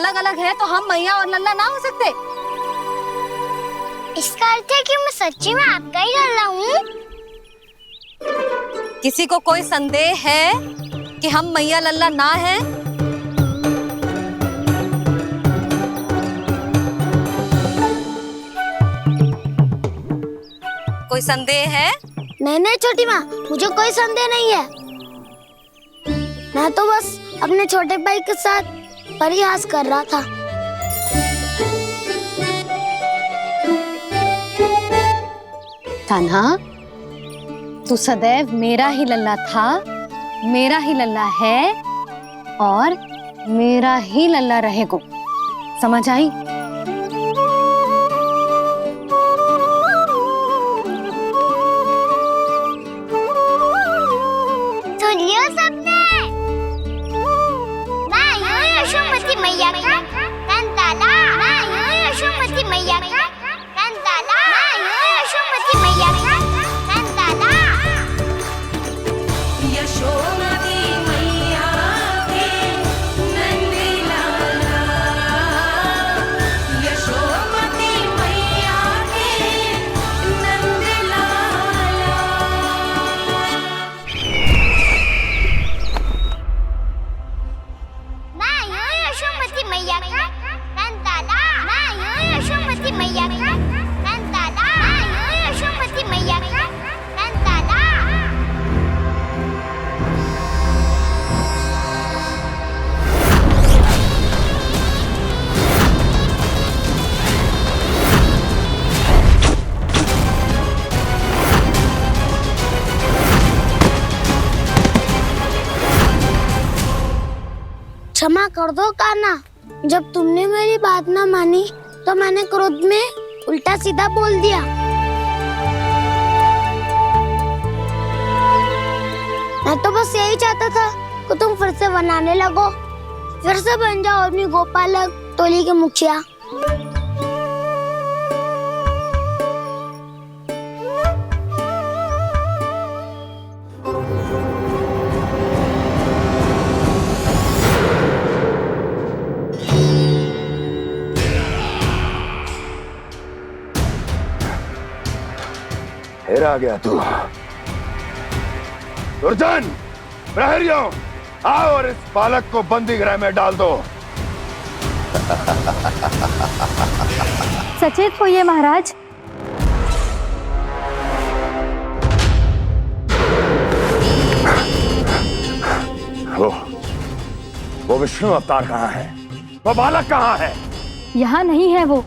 अलग अलग है तो हम मैया और लल्ला ना हो सकते? इसका अर्थ है कि मैं सच्ची में आपका ही लल्ला हूँ? किसी को कोई संदेह है कि हम मैया लल्ला ना हैं? कोई संदेह है? नहीं छोटी माँ, मुझे कोई संदेह नहीं है। मैं तो बस अपने छोटे भाई के साथ परिहास कर रहा था। कान्हा, तू सदैव मेरा ही लल्ला था, मेरा ही लल्ला है और मेरा ही लल्ला रहेगा। समझ आई? सुन लियो सबने, मैं हूँ यशोमती मैया का कंताला, मैं हूँ यशोमती मैया का कंताला, मैं हूँ यशोमती मैया का कंताला। यशोमती मैया के नंदी लाला, यशोमती मैया के नंदी लाला। मैं हूँ यशोमती मैया का कंताला, मैं हूँ यशोमती मैया का कंताला, मैं हूँ यशोमती मैया का कंताला। क्षमा कर दो कान्हा, जब तुमने मेरी बात ना मानी तो मैंने क्रोध में उल्टा सीधा बोल दिया। मैं तो बस यही चाहता था कि तुम फिर से बनाने लगो, फिर से बन जाओ अपनी गोपालक टोली के मुखिया। फिर आ गया तू। दुर्जन, प्रहरियों, आओ और इस बालक को बंदी गृह में डाल दो। सचेत होइए महाराज। वो विष्णु अवतार कहाँ है? वो बालक कहाँ है? यहाँ नहीं है वो,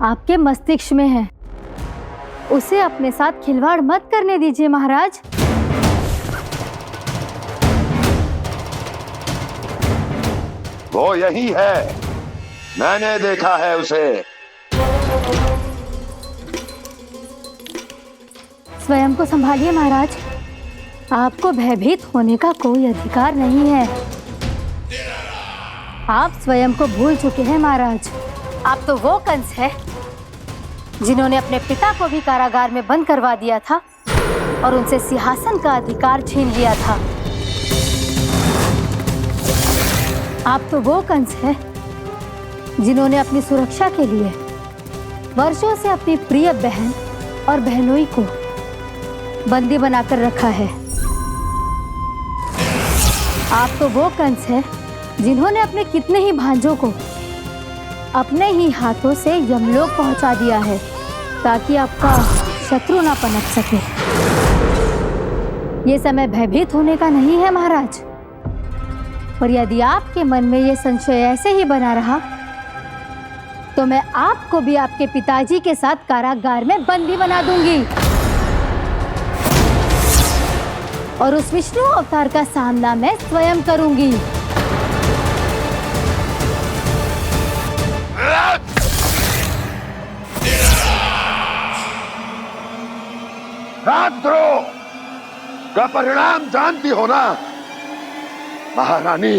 आपके मस्तिष्क में है। उसे अपने साथ खिलवाड़ मत करने दीजिए महाराज। वो यही है, मैंने देखा है उसे। स्वयं को संभालिए महाराज, आपको भयभीत होने का कोई अधिकार नहीं है। आप स्वयं को भूल चुके हैं महाराज। आप तो वो कंस है जिन्होंने अपने पिता को भी कारागार में बंद करवा दिया था और उनसे सिंहासन का अधिकार छीन लिया था। आप तो वो कंस है जिन्होंने अपनी सुरक्षा के लिए वर्षों से अपनी प्रिय बहन और बहनोई को बंदी बनाकर रखा है। आप तो वो कंस है जिन्होंने अपने कितने ही भांजों को अपने ही हाथों से यमलोक पहुंचा दिया है ताकि आपका शत्रु ना पनप सके। ये समय भयभीत होने का नहीं है महाराज, पर यदि आपके मन में ये संशय ऐसे ही बना रहा तो मैं आपको भी आपके पिताजी के साथ कारागार में बंदी बना दूंगी और उस विष्णु अवतार का सामना मैं स्वयं करूंगी। राजद्रोह का परिणाम जानती हो ना महारानी?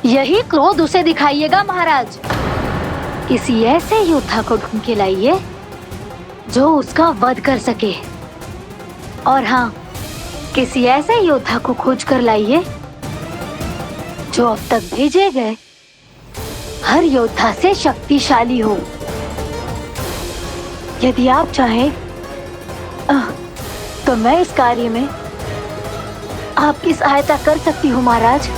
यही क्रोध उसे दिखाइएगा महाराज। किसी ऐसे योद्धा को ढूंढ के लाइए जो उसका वध कर सके, और हाँ, किसी ऐसे योद्धा को खोज कर लाइए जो अब तक भेजे गए हर योद्धा से शक्तिशाली हो। यदि आप चाहें तो मैं इस कार्य में आपकी सहायता कर सकती हूँ महाराज।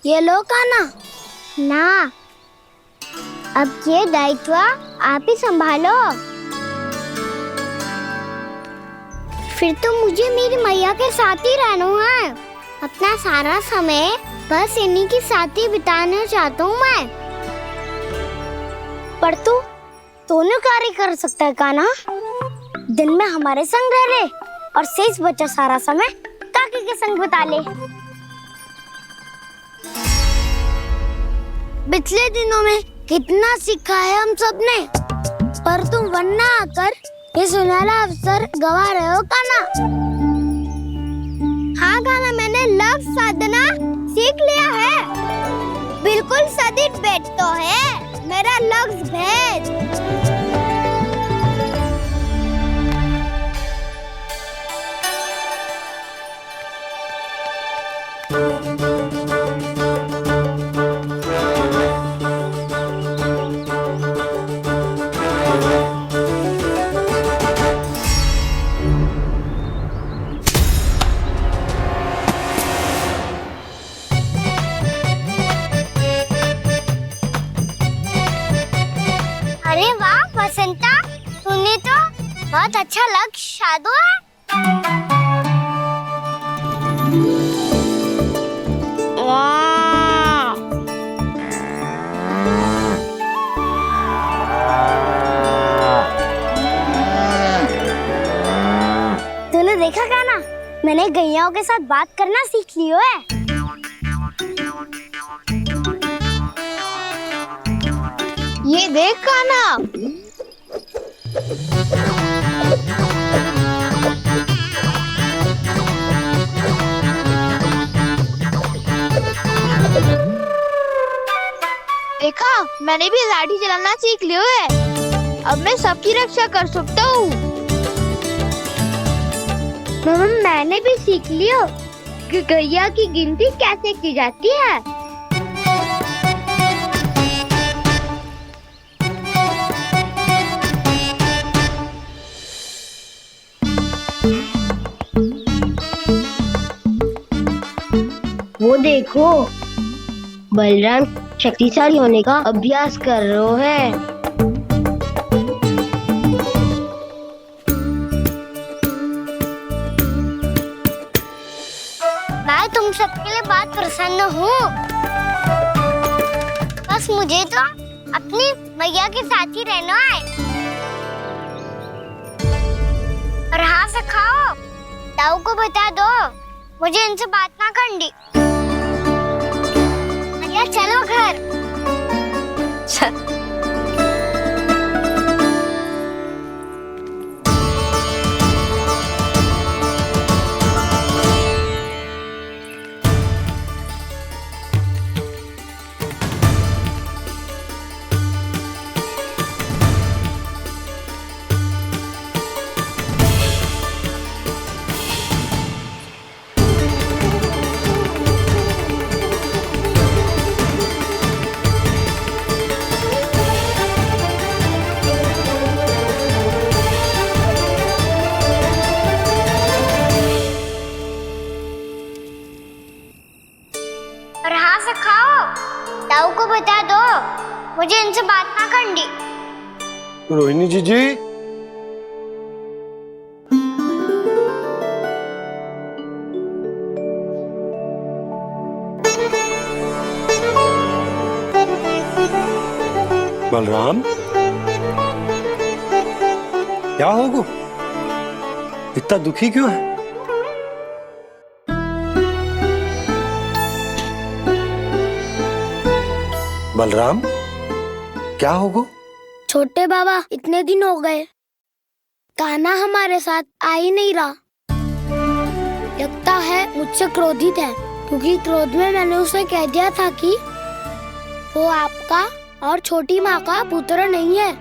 ये लो कान्हा। ना, अब ये दायित्व आप ही संभालो। फिर तो मुझे मेरी मैया के साथ ही रहना है। अपना सारा समय बस इन्हीं के साथ ही बिताना चाहता हूँ मैं। पर तू दोनों कार्य कर सकता है कान्हा। दिन में हमारे संग रह ले और शेष बचा सारा समय काकी के संग बिता ले। पिछले दिनों में कितना सीखा है हम सब ने, पर तुम वरना आकर ये सुनहरा अवसर गवा रहे हो कान्हा। हाँ कान्हा, मैंने लव साधना सीख लिया है। बिल्कुल सदित भेद तो है मेरा लफ्ज भेद। अरे वाह बसंता, तूने तो बहुत अच्छा लक्ष्य साधा है। वाह! तूने देखा कान्हा, मैंने गैयाओं के साथ बात करना सीख लियो है। ये देख कान्हा। देखा, मैंने भी लाठी चलाना सीख लिया है। अब मैं सबकी रक्षा कर सकता हूँ। मैंने भी सीख लियो कि गैया की गिनती कैसे की जाती है। वो देखो, बलराम शक्तिशाली होने का अभ्यास कर रहे हैं। मैं तुम सबके लिए बहुत प्रसन्न हूँ। बस मुझे तो अपनी मैया के साथ ही रहना है। और हाँ से खाओ, ताऊ को बता दो मुझे इनसे बात ना करनी। मैया चलो घर। और हाँ से खाओ, ताऊ को बता दो मुझे इनसे बात ना करनी। रोहिणी जी बलराम, क्या होगा? इतना दुखी क्यों है? बलराम, क्या होगा? छोटे बाबा, इतने दिन हो गए कान्हा हमारे साथ आ ही नहीं रहा। लगता है मुझसे क्रोधित है, क्योंकि क्रोध में मैंने उसे कह दिया था कि वो आपका और छोटी माँ का पुत्र नहीं है।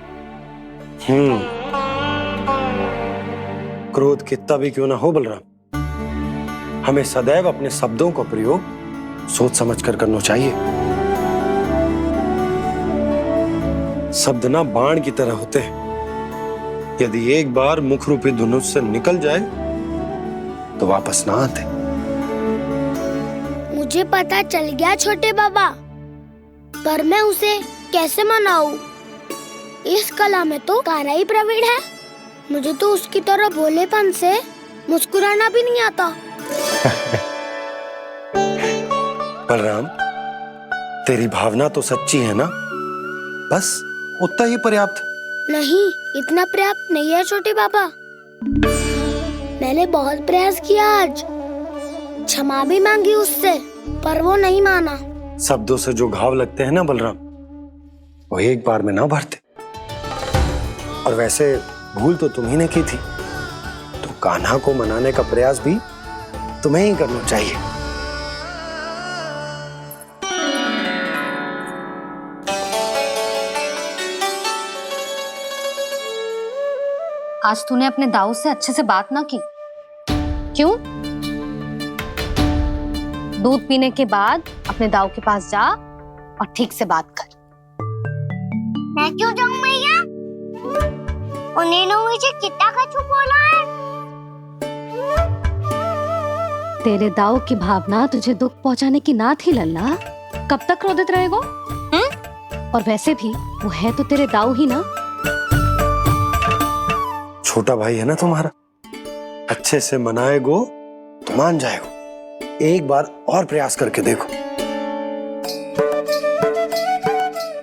क्रोध कितना भी क्यों ना हो बलराम, हमें सदैव अपने शब्दों का प्रयोग सोच समझकर करना चाहिए। शब्द ना बाण की तरह होते हैं, यदि एक बार मुख रूपी धनुष से निकल जाए तो वापस ना आते। मुझे पता चल गया छोटे बाबा, पर मैं उसे कैसे मनाऊं? इस कला में तो कान्हा ही प्रवीण है। मुझे तो उसकी तरह भोलेपन से मुस्कुराना भी नहीं आता। बलराम, तेरी भावना तो सच्ची है ना, बस उतना ही पर्याप्त। नहीं, इतना पर्याप्त नहीं है छोटे बाबा। मैंने बहुत प्रयास किया आज, क्षमा भी मांगी उससे, पर वो नहीं माना। शब्दों से जो घाव लगते हैं ना बलराम, वो एक बार में ना भरते। और वैसे भूल तो तुम्ही ने की थी, तो कान्हा को मनाने का प्रयास भी तुम्हें ही करना चाहिए। आज तूने अपने दाऊ से अच्छे से बात ना की। क्यों? दूध पीने के बाद अपने दाऊ के पास जा और ठीक से बात कर। मैं क्यों जाऊं मैया? उन्होंने मुझे कितना कछु बोला है। तेरे दाऊ की भावना तुझे दुख पहुंचाने की ना थी लल्ला। कब तक क्रोधित रहेगो? और वैसे भी वो है तो तेरे दाऊ ही ना। छोटा भाई है ना तुम्हारा, अच्छे से मनाएगो तो मान जाएगो। एक बार और प्रयास करके देखो।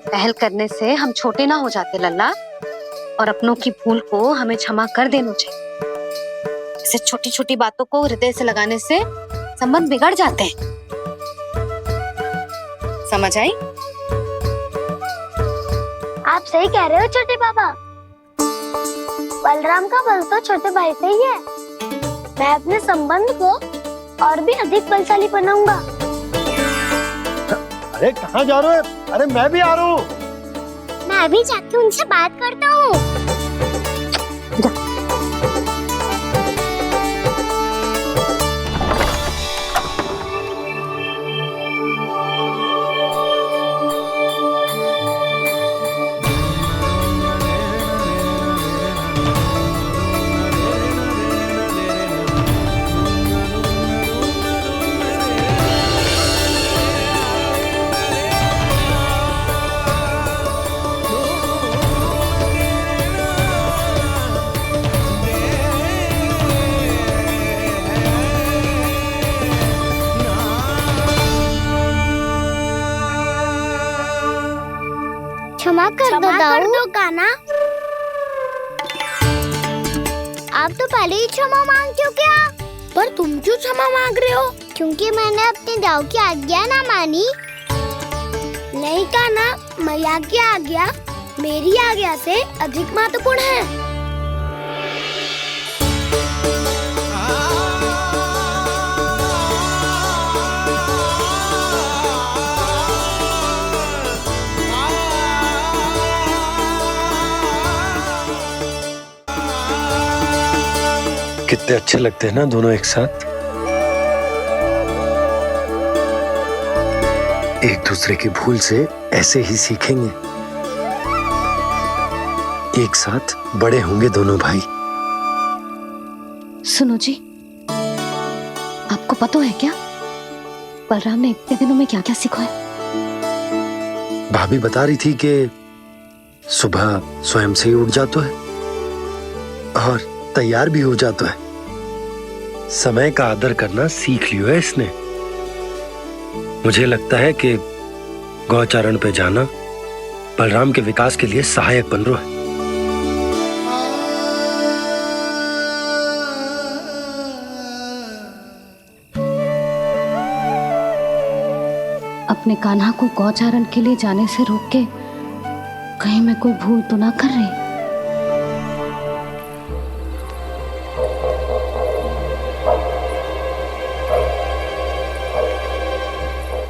पहल करने से हम छोटे ना हो जाते लल्ला, और अपनों की भूल को हमें क्षमा कर देना चाहिए। ऐसे छोटी छोटी बातों को हृदय से लगाने से संबंध बिगड़ जाते हैं। समझ आई? आप सही कह रहे हो छोटे बाबा। बलराम का बल तो छोटे भाई से ही है। मैं अपने संबंध को और भी अधिक बलशाली बनाऊंगा। अरे कहाँ जा रहे हो? अरे मैं भी आ रहा हूँ। मैं अभी जाके उनसे बात करता हूँ। क्षमा कर दो कान्हा। आप तो पहले ही क्षमा मांगते हो क्या? पर तुम क्यों क्षमा मांग रहे हो? क्योंकि मैंने अपने दाऊ की आज्ञा ना मानी। नहीं कान्हा, मैया की आज्ञा मेरी आज्ञा से अधिक महत्वपूर्ण है। कितने अच्छे लगते हैं ना दोनों एक साथ। एक दूसरे की भूल से ऐसे ही सीखेंगे। एक साथ बड़े होंगे दोनों भाई। सुनो जी, आपको पता है क्या बलराम ने इतने दिनों में क्या क्या सीखा है? भाभी बता रही थी कि सुबह स्वयं से ही उठ जाता है और तैयार भी हो जाता है। समय का आदर करना सीख लियो है इसने। मुझे लगता है कि गौचारण पे जाना बलराम के विकास के लिए सहायक बन रहा है। अपने कान्हा को गौचारण के लिए जाने से रोक के कहीं मैं कोई भूल तो ना कर रही?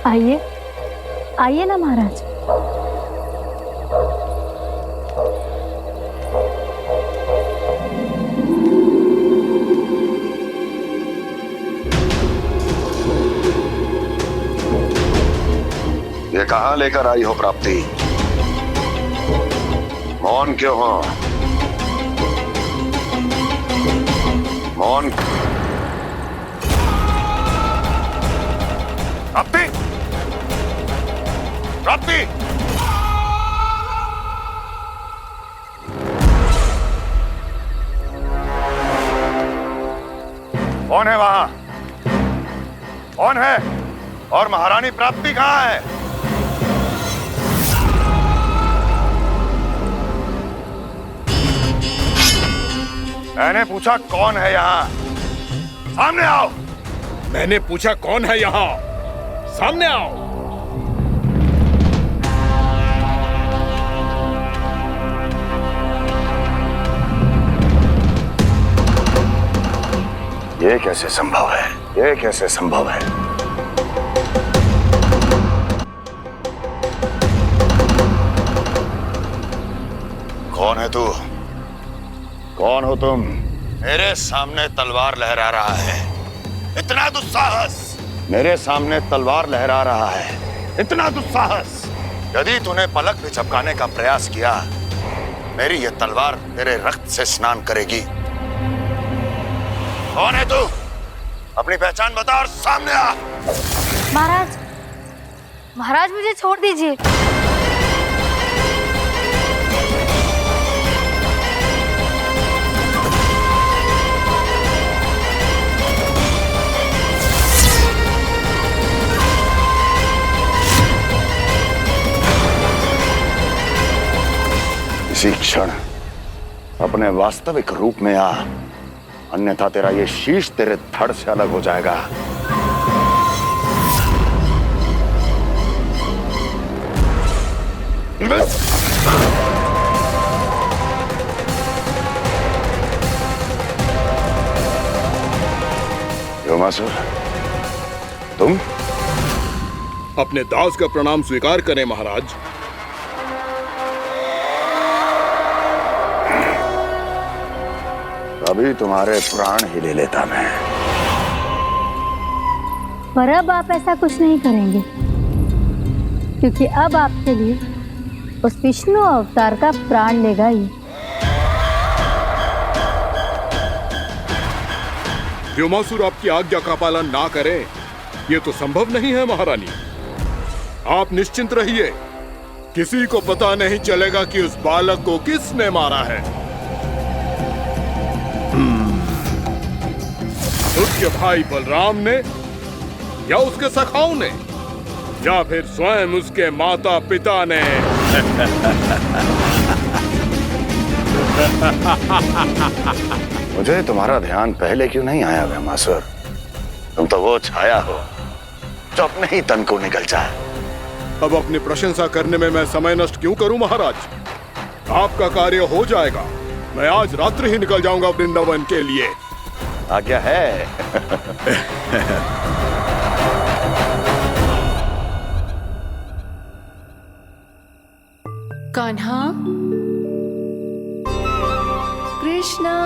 आइए आइए ना महाराज। ये कहाँ लेकर आई हो प्राप्ति? मौन क्यों हो? मौन। प्राप्ति, प्राप्ति, कौन है वहां? कौन है? और महारानी प्राप्ति कहाँ है? मैंने पूछा कौन है यहाँ? सामने आओ। मैंने पूछा कौन है यहाँ? सामने आओ। ये कैसे संभव है? ये कैसे संभव है? कौन है तू? कौन हो तुम? मेरे सामने तलवार लहरा रहा है। इतना दुस्साहस! मेरे सामने तलवार लहरा रहा है। इतना दुस्साहस! यदि तूने पलक भी झपकाने का प्रयास किया, मेरी ये तलवार तेरे रक्त से स्नान करेगी। कौन है तू? अपनी पहचान बता और सामने आ। महाराज, महाराज मुझे छोड़ दीजिए। इसी क्षण अपने वास्तविक रूप में आ, अन्यथा तेरा ये शीश तेरे धड़ से अलग हो जाएगा। योमासुर, तुम? अपने दास का प्रणाम स्वीकार करें महाराज। अभी तुम्हारे प्राण ही ले लेता मैं। पर अब आप ऐसा कुछ नहीं करेंगे, क्योंकि अब आपके लिए उस विष्णु अवतार का प्राण लेगा ही। व्योमासुर आपकी आज्ञा का पालन ना करे, ये तो संभव नहीं है महारानी। आप निश्चिंत रहिए, किसी को पता नहीं चलेगा कि उस बालक को किसने मारा है। उसके भाई बलराम ने, या उसके सखाओं ने, या फिर स्वयं उसके माता पिता ने। मुझे तुम्हारा ध्यान पहले क्यों नहीं आया व्योमासुर? तुम तो वो छाया हो जो अपने ही तन को निगल जाए। अब अपनी प्रशंसा करने में मैं समय नष्ट क्यों करूं महाराज? आपका कार्य हो जाएगा। मैं आज रात्रि ही निकल जाऊंगा वृंदावन के लिए। आज्ञा है। कान्हा, कृष्णा,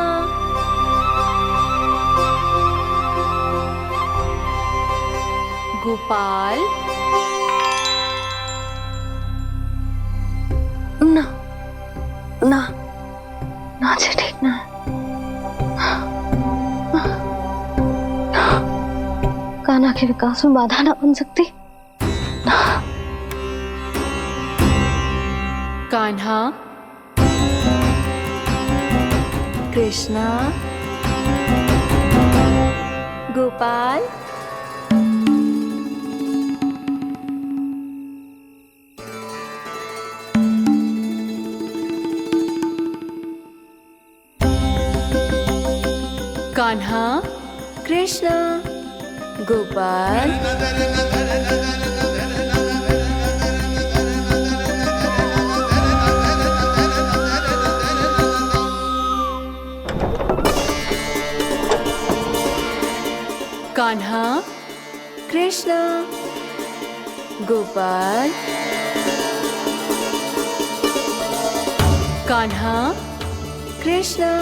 गोपाल। ना ना ना जी, ठीक ना। कान्हा के विकास में बाधा ना बन सकती। कान्हा, कृष्णा, गोपाल। कान्हा, कृष्णा, गोपाल। कान्हा, कृष्णा, गोपाल, कान्हा, कृष्णा,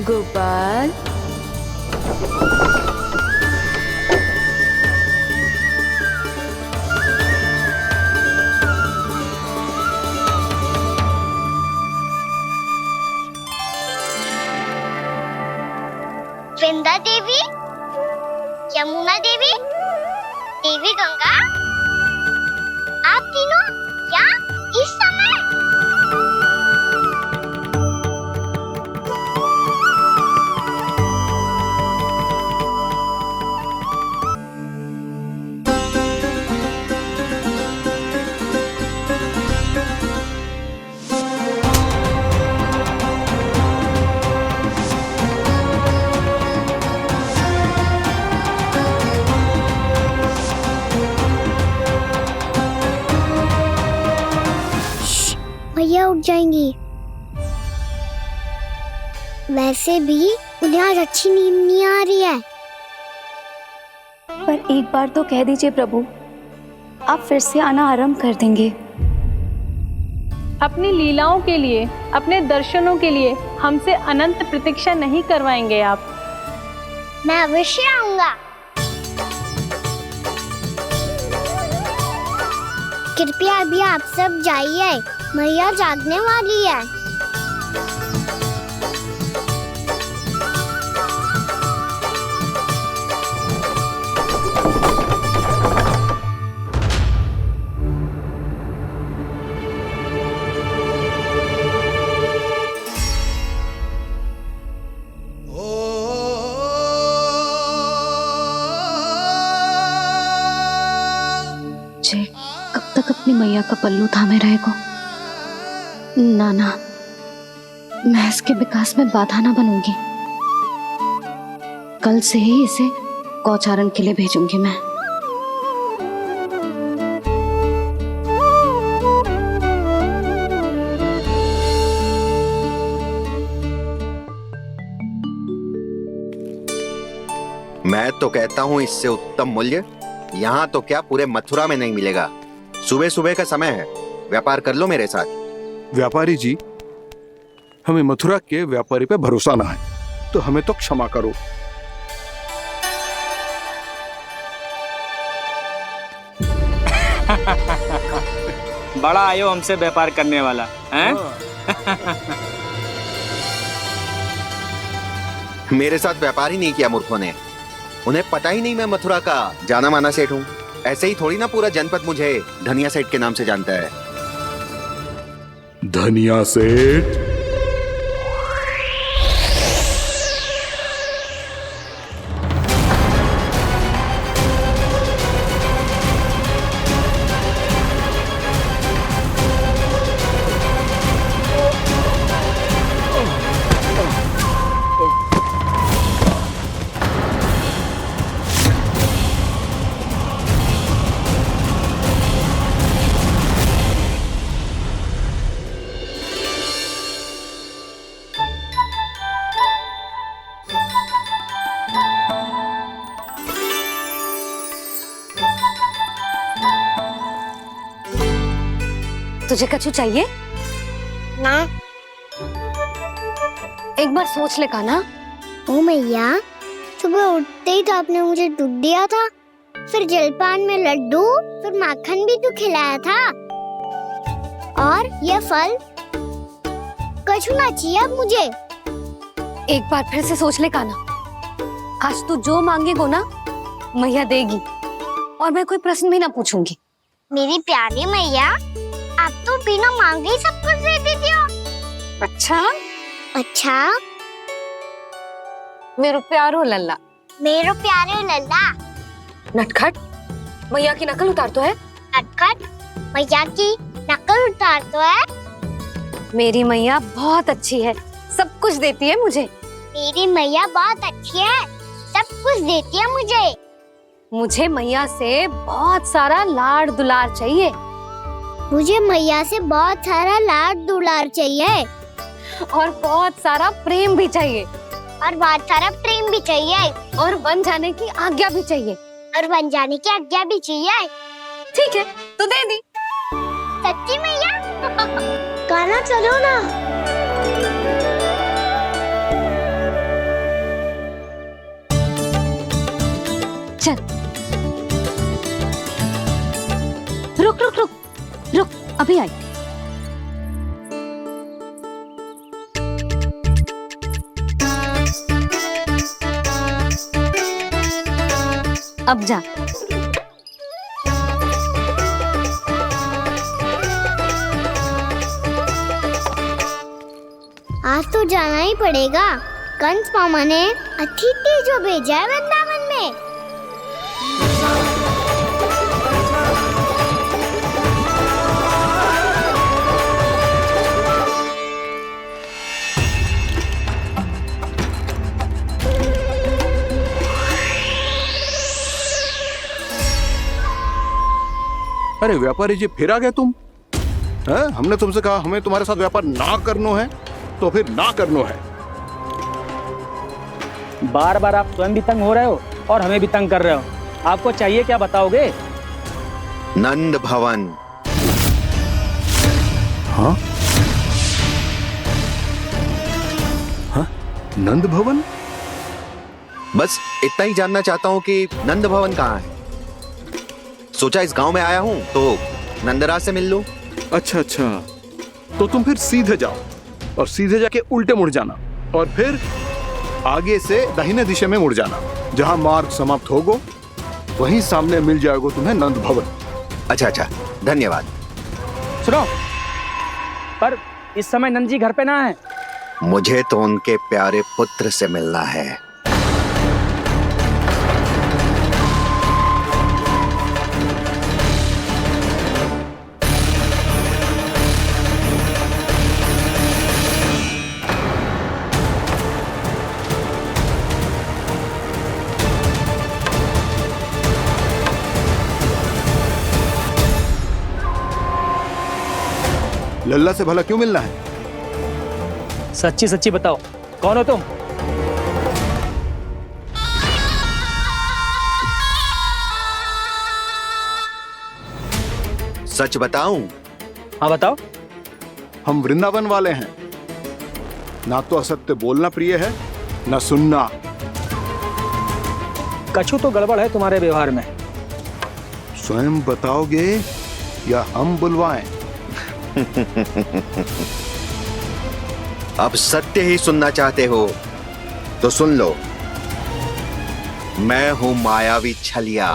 गोपाल, वृंदा देवी, यमुना देवी, देवी गंगा, आप तीनों क्या इस समय? भैया उठ जाएंगी। वैसे भी उन्हें आज अच्छी नींद नहीं आ रही है। पर एक बार तो कह दीजिए प्रभु, आप फिर से आना आरंभ कर देंगे। अपनी लीलाओं के लिए, अपने दर्शनों के लिए हमसे अनंत प्रतीक्षा नहीं करवाएंगे आप? मैं अवश्य आऊंगा। कृपया अभी आप सब जाइए, मैया जागने वाली है। जे कब तक अपनी मैया का पल्लू थामे रहेगा? ना ना, मैं इसके विकास में बाधा ना बनूंगी। कल से ही इसे गौचारण के लिए भेजूंगी मैं। मैं तो कहता हूँ इससे उत्तम मूल्य यहाँ तो क्या पूरे मथुरा में नहीं मिलेगा। सुबह सुबह का समय है, व्यापार कर लो मेरे साथ। व्यापारी जी, हमें मथुरा के व्यापारी पे भरोसा ना है, तो हमें तो क्षमा करो। बड़ा आयो हमसे व्यापार करने वाला हैं? मेरे साथ व्यापार ही नहीं किया मूर्खों ने। उन्हें पता ही नहीं मैं मथुरा का जाना माना सेठ हूँ। ऐसे ही थोड़ी ना पूरा जनपद मुझे धनिया सेठ के नाम से जानता है। धनिया सेठ? तुझे कछु चाहिए? ना। एक बार सोच ले कान्हा। ओ मैया, सुबह उठते ही तो आपने मुझे दूध दिया था, फिर जलपान में लड्डू, फिर माखन भी तो खिलाया था, और ये फल। कछु ना चाहिए अब मुझे। एक बार फिर से सोच ले कान्हा। आज तू जो मांगेगो ना, मैया देगी, और मैं कोई प्रश्न भी ना पूछूंगी। मेरी प्यारी मैया, आप तो बिना मांगे ही सब कुछ दे देती हो। अच्छा? अच्छा? मेरो प्यारो लल्ला। मेरो प्यारे लल्ला। नटखट, मैया की नकल उतार तो है। नटखट, मैया की नकल उतार तो है। मेरी मैया बहुत अच्छी है, सब कुछ देती है मुझे। मेरी मैया बहुत अच्छी है, सब कुछ देती है मुझे। मुझे मैया से बहुत सारा लाड़ दुलार चाहिए। मुझे मैया से बहुत सारा लाड़ दुलार चाहिए, और बहुत सारा प्रेम भी चाहिए, और बहुत सारा प्रेम भी चाहिए, और बन जाने की आज्ञा भी चाहिए, और बन जाने की आज्ञा भी चाहिए। ठीक है तो दे दी। सच्ची मैया? गाना चलो ना। चल रुक रुक रुक रुक, अभी आई। अब जा। आज तो जाना ही पड़ेगा। कंस मामा ने अतिथि जो भेजा है वृंदावन में। अरे व्यापारी जी, फिर आ गए तुम? हैं? हमने तुमसे कहा हमें तुम्हारे साथ व्यापार ना करनो है, तो फिर ना करनो है। बार बार आप स्वयं भी तंग हो रहे हो और हमें भी तंग कर रहे हो। आपको चाहिए क्या बताओगे? नंद भवन। हाँ? हाँ? नंद भवन? बस इतना ही जानना चाहता हूँ कि नंद भवन कहाँ है। सोचा इस गांव में आया हूँ तो नंदराज से मिल लूं। अच्छा अच्छा, तो तुम फिर सीधे जाओ और सीधे जाके उल्टे मुड़ जाना और फिर आगे से दाहिने दिशा में मुड़ जाना। जहाँ मार्ग समाप्त होगो वहीं सामने मिल जाएगा तुम्हें नंद भवन। अच्छा अच्छा, धन्यवाद। सुनो, पर इस समय नंद जी घर पे ना है। मुझे तो उनके प्यारे पुत्र से मिलना है। लल्ला से भला क्यों मिलना है? सच्ची सच्ची बताओ, कौन हो तुम? सच बताऊं? हाँ बताओ। हम वृंदावन वाले हैं। ना तो असत्य बोलना प्रिय है, ना सुनना। कछु तो गड़बड़ है तुम्हारे व्यवहार में। स्वयं बताओगे या हम बुलवाएं? अब सत्य ही सुनना चाहते हो तो सुन लो। मैं हूं मायावी छलिया।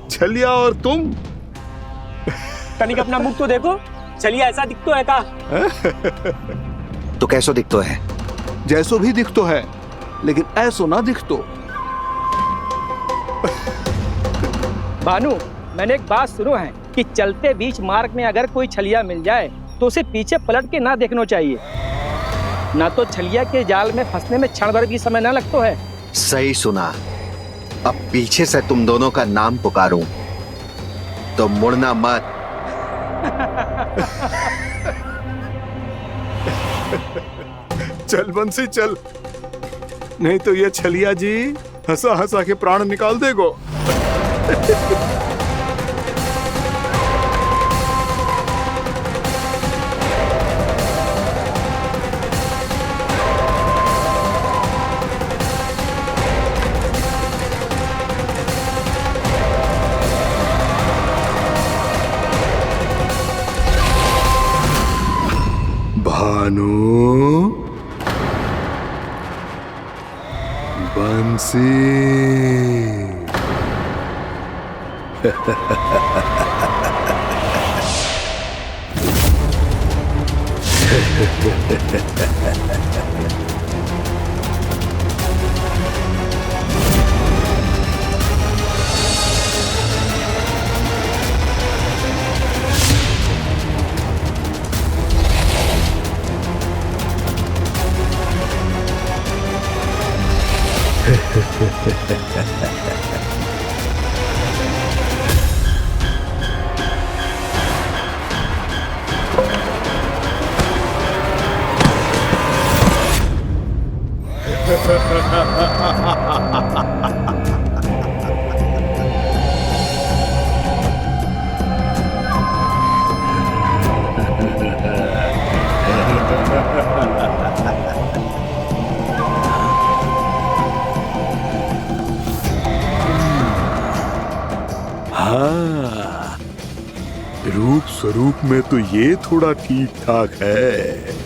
छलिया और तुम? तनिक अपना मुख तो देखो, छलिया ऐसा दिखतो है का? तो कैसो दिखतो है? जैसो भी दिखतो है, लेकिन ऐसो ना दिखतो। भानु, मैंने एक बात सुनो है कि चलते बीच मार्ग में अगर कोई छलिया मिल जाए तो उसे पीछे पलट के ना देखना चाहिए। ना तो छलिया के जाल में फंसने में क्षण भर भी समय ना लगतो है। सही सुना। अब पीछे से तुम दोनों का नाम पुकारूं तो मुड़ना मत। चल बंसी चल, नहीं तो ये छलिया जी हंसा हंसा के प्राण निकाल देगो। भानु, बंसी। हाँ, रूप स्वरूप में तो ये थोड़ा ठीक ठाक है।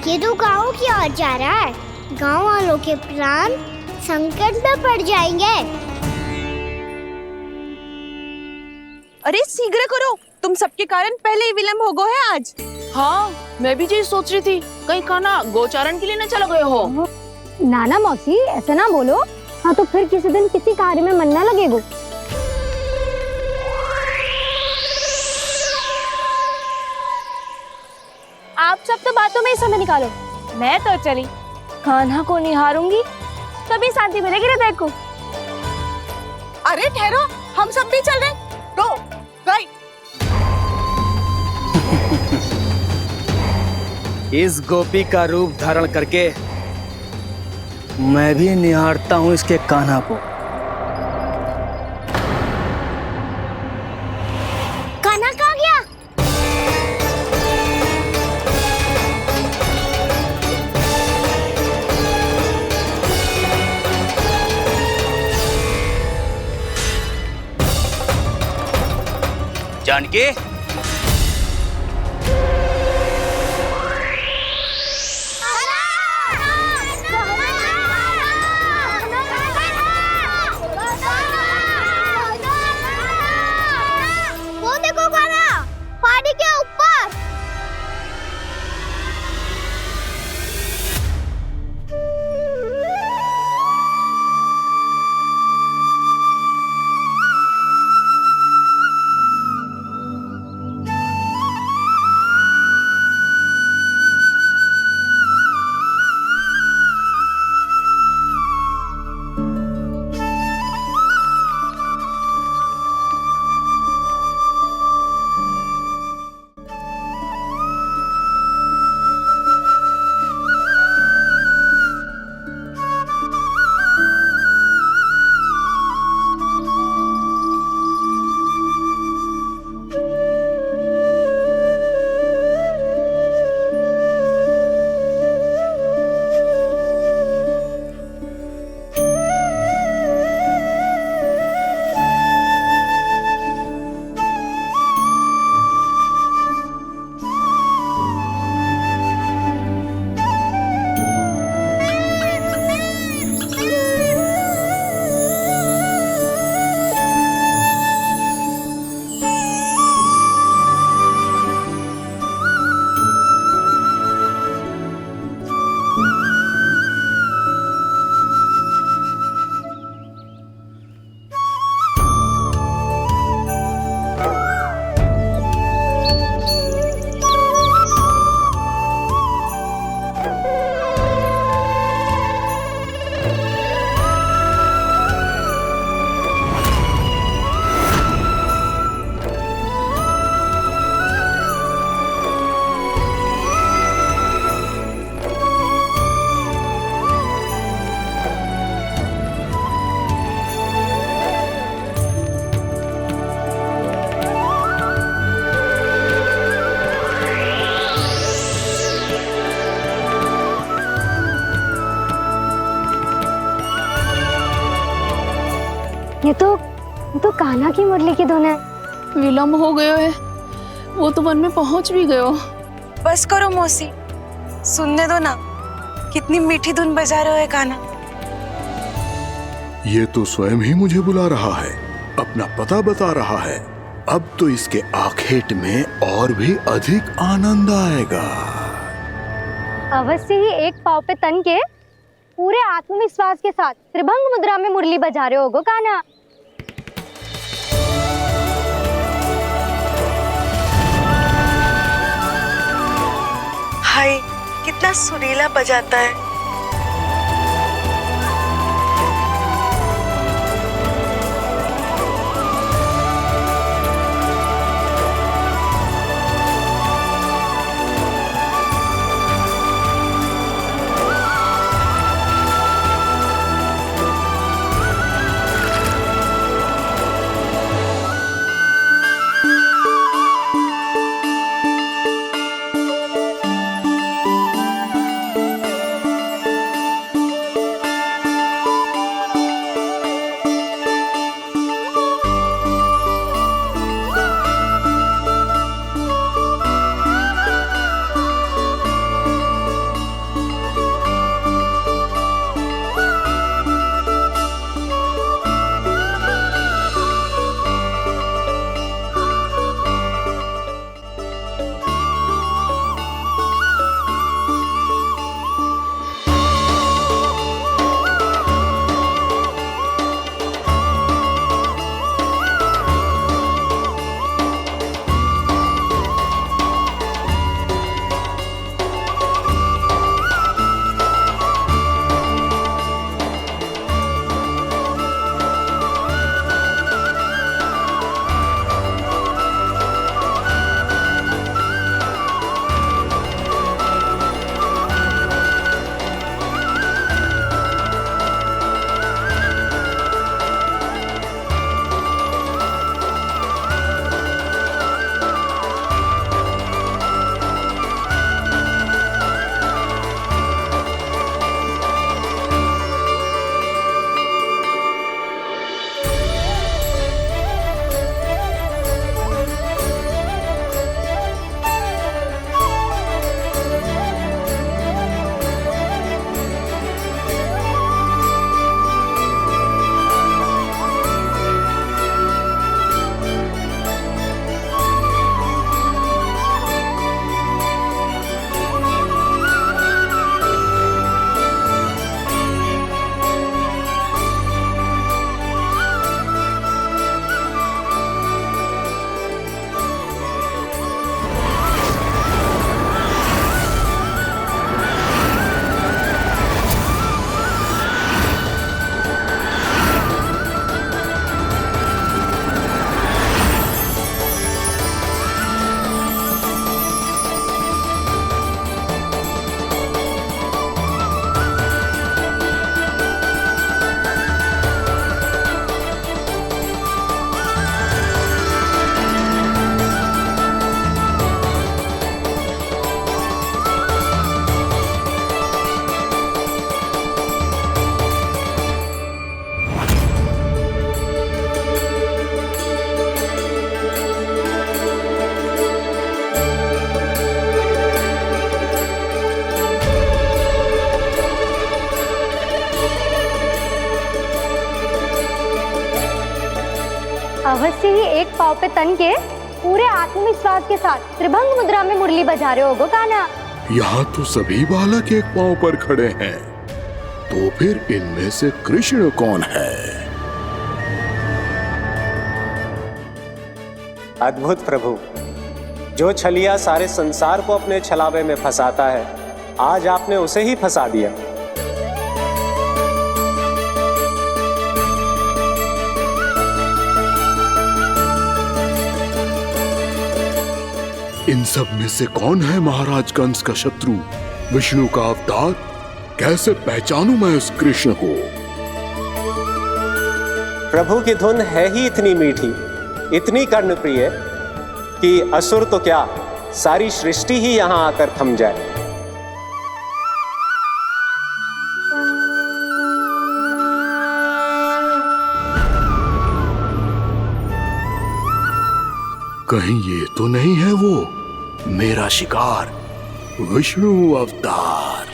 ये तो गाँव की ओर जा रहा है। गाँव वालों के प्राण संकट में पड़ जाएंगे। अरे शीघ्र करो, तुम सबके कारण पहले ही विलम्ब हो गए है आज। हाँ, मैं भी यही सोच रही थी, कहीं खाना गोचारण के लिए न चले गए हो। नाना मौसी ऐसे ना बोलो। हाँ तो फिर किसी दिन किसी कार्य में मन ना लगेगा। आप सब तो बातों में ही समय निकालो। मैं तो चली कान्हा को निहारूंगी, तभी शांति मिलेगी हृदय को। अरे ठहरो, हम सब भी चल रहे। रो, गई। इस गोपी का रूप धारण करके मैं भी निहारता हूँ इसके कान्हा को। कान्हा कहाँ गया? जानकी, वो देखो कान्हा, पहाड़ी के ऊपर। ये तो कान्हा की मुरली की धुन है। विलम्ब हो गयो है, वो तो वन में पहुंच भी गयो। बस करो मौसी, सुनने दो ना, कितनी मीठी धुन बजा रहे हो कान्हा। ये तो स्वयं ही मुझे बुला रहा है, अपना पता बता रहा है। अब तो इसके आखेट में और भी अधिक आनंद आएगा। अवश्य ही एक पाव पे तन के पूरे आत्मविश्वास के साथ त्रिभंग मुद्रा में मुरली बजा रहे होगो कान्हा। हाय, कितना सुरीला बजाता है। अवश्य ही एक पाव पे तन के पूरे आत्मविश्वास के साथ त्रिभंग मुद्रा में मुरली बजा रहे होगो कान्हा। यहाँ तो सभी बालक एक पांव पर खड़े हैं, तो फिर इनमें से कृष्ण कौन है? अद्भुत प्रभु, जो छलिया सारे संसार को अपने छलावे में फंसाता है, आज आपने उसे ही फंसा दिया। इन सब में से कौन है महाराज कंस का शत्रु, विष्णु का अवतार? कैसे पहचानूं मैं उस कृष्ण को? प्रभु की धुन है ही इतनी मीठी, इतनी कर्णप्रिय कि असुर तो क्या, सारी सृष्टि ही यहां आकर थम जाए। कहीं ये तो नहीं है वो मेरा शिकार, विष्णु अवतार?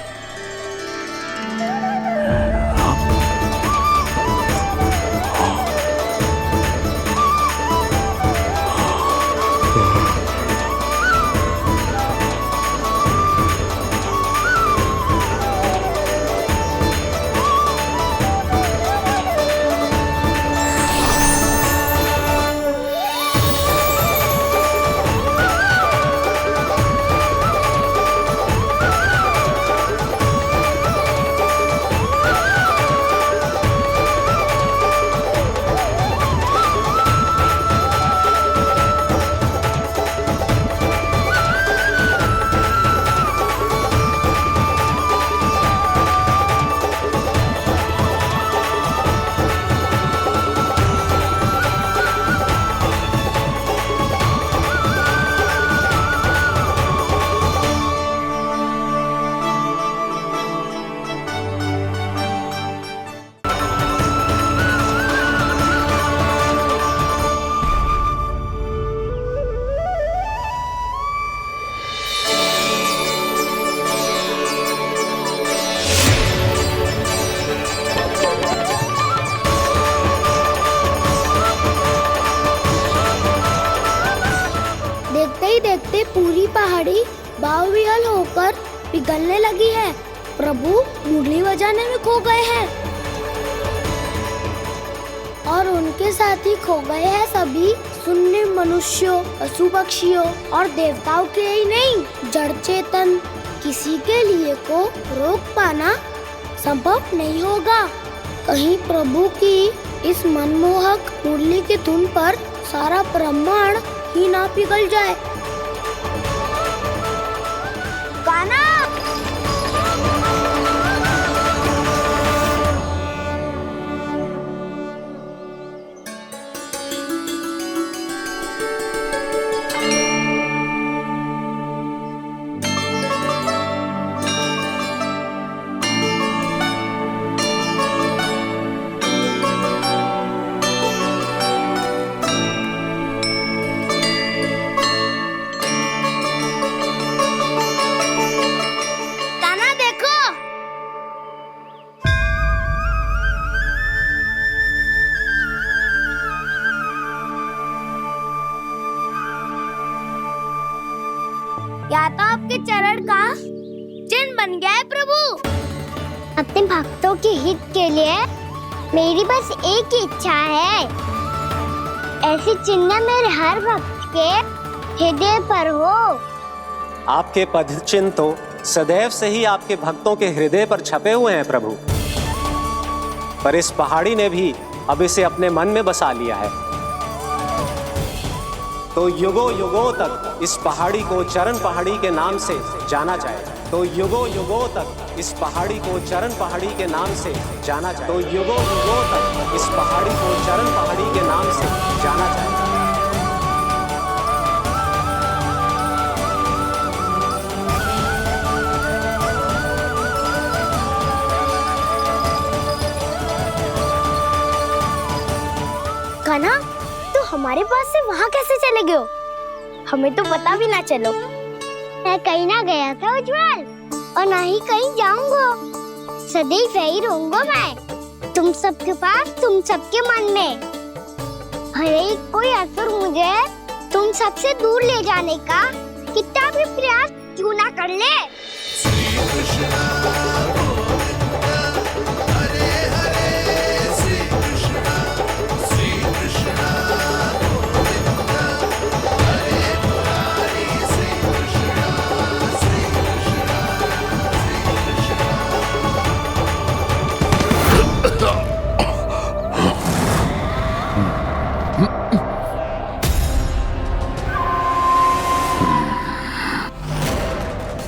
निकलने लगी है। प्रभु मुरली बजाने में खो गए हैं और उनके साथ ही खो गए हैं सभी सुनने मनुष्यों, पशु पक्षियों और देवताओं के ही नहीं, जड़ चेतन किसी के लिए को रोक पाना संभव नहीं होगा। कहीं प्रभु की इस मनमोहक मुरली की धुन पर सारा ब्रह्मांड ही ना पिघल जाए। गाना या तो आपके चरण का चिन्ह बन गया है प्रभु। अपने भक्तों के हित के लिए मेरी बस एक ही इच्छा है, ऐसी चिन्ह मेरे हर भक्त के हृदय पर हो। आपके पद चिन्ह तो सदैव से ही आपके भक्तों के हृदय पर छपे हुए हैं प्रभु, पर इस पहाड़ी ने भी अब इसे अपने मन में बसा लिया है। तो युगों युगों तक इस पहाड़ी को चरण पहाड़ी के नाम से जाना जाएगा। तो युगों युगों तक इस पहाड़ी को चरण पहाड़ी के नाम से जाना जाएगा। तो युगों युगों तक इस पहाड़ी को चरण पहाड़ी के नाम से जाना जाएगा। कान्हा, तो हमारे पास से वहाँ कैसे चले गए हो? हमें तो पता भी ना चलो। मैं कहीं ना गया था उज्जवल, और ना ही कहीं जाऊंगा। सदैव यही रहूंगा मैं, तुम सबके पास, तुम सबके मन में। भले ही कोई असुर मुझे तुम सबसे दूर ले जाने का कितना भी प्रयास क्यों ना कर ले।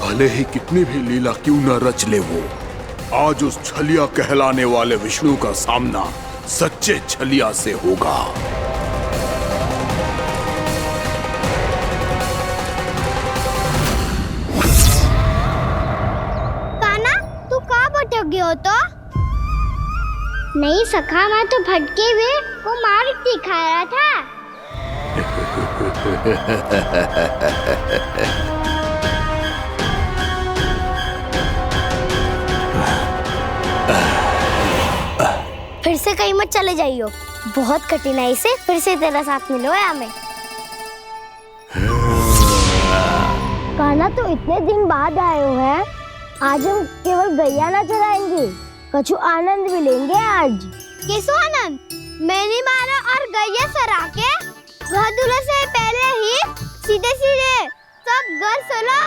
भले ही कितनी भी लीला क्यों न रच ले वो, आज उस छलिया कहलाने वाले विष्णु का सामना सच्चे छलिया से होगा। कान्हा, तू कहाँ भटक गए हो? तो नहीं सखा, मैं तो भटके हुए वो मार्ग दिखा रहा था। फिर से कहीं मत चले जाइयो, बहुत कठिनाई से फिर से तेरा साथ मिलो है हमें। कान्हा, तो इतने दिन बाद आए हो हैं, आज हम केवल गैया ना चराएंगे, कछु आनंद भी लेंगे आज। कैसो आनंद? मैंने मारा और गैया चरा के घर दूल्हे से पहले ही सीधे सीधे सब घर चलो।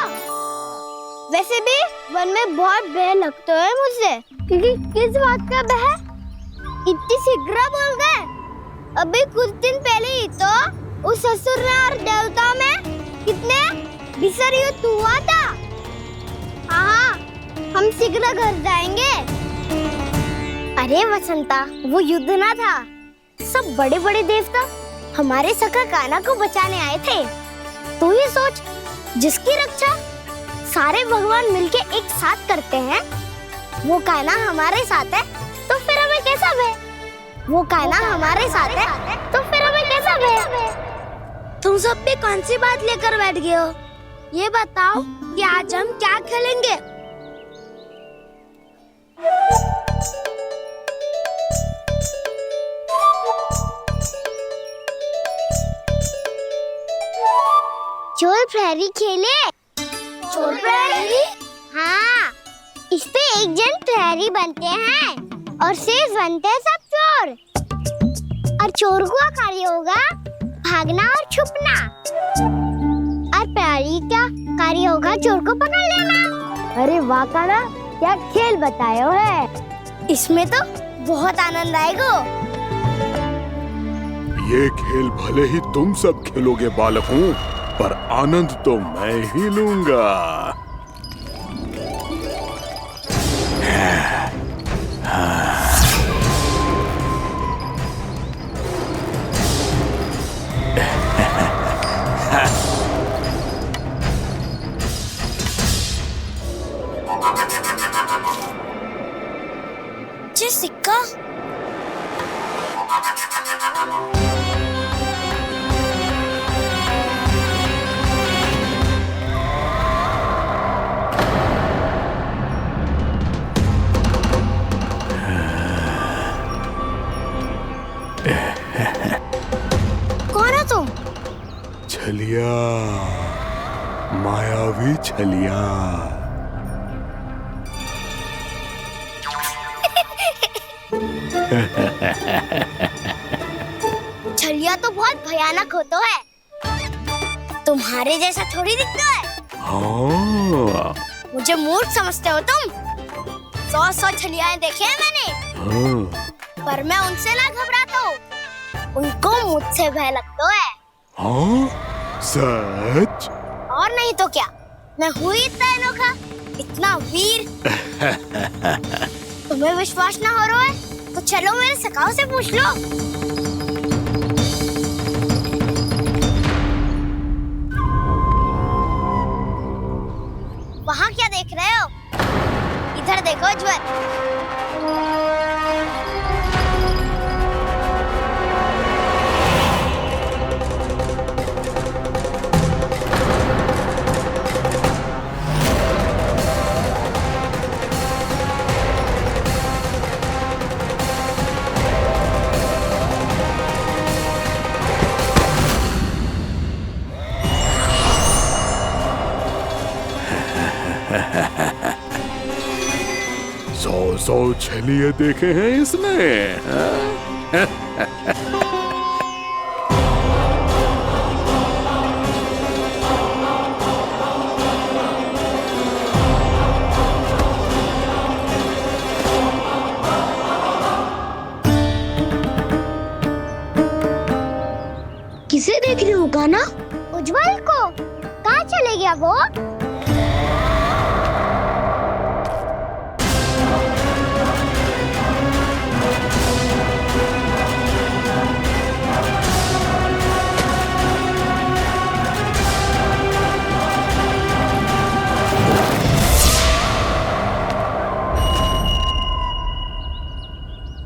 वैसे भी वन में बहुत भय लगता है मुझसे, क्योंकि किस बात का भय? इतनी शीघ्र बोल गए। अभी कुछ दिन पहले ही तो उस असुर और देवता में कितने भीषण युद्ध हुआ था। हाँ, हम शीघ्र घर जाएंगे। अरे वसंता, वो युद्ध ना था, सब बड़े बड़े देवता हमारे सखा कान्हा को बचाने आए थे। तू ये सोच, जिसकी रक्षा सारे भगवान मिलके एक साथ करते हैं, वो कान्हा हमारे साथ है, तो फिर हमें कैसा भय? वो कान्हा हमारे साथ है, तो फिर हमें कैसा भय? तुम सब भी कौन सी बात लेकर बैठ गए हो? ये बताओ कि आज हम क्या खेलेंगे? चोर प्रहरी खेले? चोर प्रहरी? हाँ, इस पे एक जन प्रहरी बनते हैं और शेष बनते हैं सब चोर। और चोर का कार्य होगा भागना और छुपना, और प्रहरी का कार्य होगा चोर को पकड़ लेना। अरे वाह काना, क्या खेल बतायो है। इसमें तो बहुत आनंद आएगा। ये खेल भले ही तुम सब खेलोगे बालकों, पर आनंद तो मैं ही लूंगा। ये सिक्का कौन है तुम? छलिया, मायावी छलिया। छलिया तो बहुत भयानक होता है, तुम्हारे जैसा थोड़ी दिखता है। हाँ। मुझे मूर्ख समझते हो तुम? 100 छलियाएं देखे हैं मैंने, हाँ। पर मैं उनसे ना घबराता हूँ, उनको मुझसे भय लगता है। हाँ? सच? और नहीं तो क्या, मैं हूँ इतना अनोखा, इतना वीर। तुम्हें विश्वास ना हो रहा है तो चलो मेरे सखाओं से पूछ लो। वहाँ क्या देख रहे हो? इधर देखो उज्जवल। सौ छलिए देखे हैं इसने। किसे देख रही हो काना? उज्जवल को। कहाँ चले गया वो?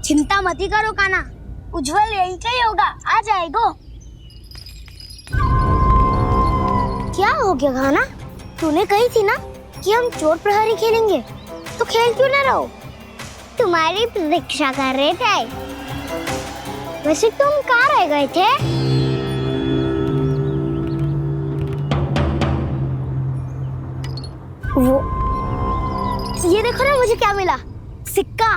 चिंता मत करो काना, उज्जवल यही का ही होगा, आ जाएगा। क्या हो गया काना? तूने कही थी ना कि हम चोर प्रहरी खेलेंगे, तो खेल क्यों ना रहो? तुम्हारी प्रतीक्षा कर रहे थे। वैसे तुम कहाँ रह गए थे? वो ये देखो ना, मुझे क्या मिला, सिक्का।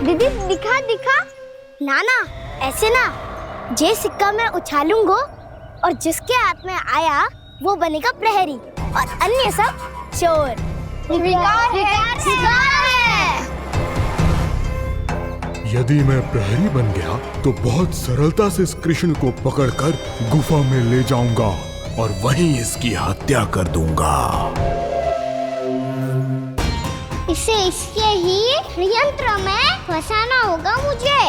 दीदी दिखा दिखा। ना ना, ऐसे ना, ये सिक्का मैं उछालूंगा और जिसके हाथ में आया वो बनेगा प्रहरी और अन्य सब चोर। शिकार है। यदि मैं प्रहरी बन गया तो बहुत सरलता से इस कृष्ण को पकड़कर गुफा में ले जाऊंगा और वहीं इसकी हत्या कर दूंगा। इसे इसके ही यंत्र में फंसाना होगा मुझे।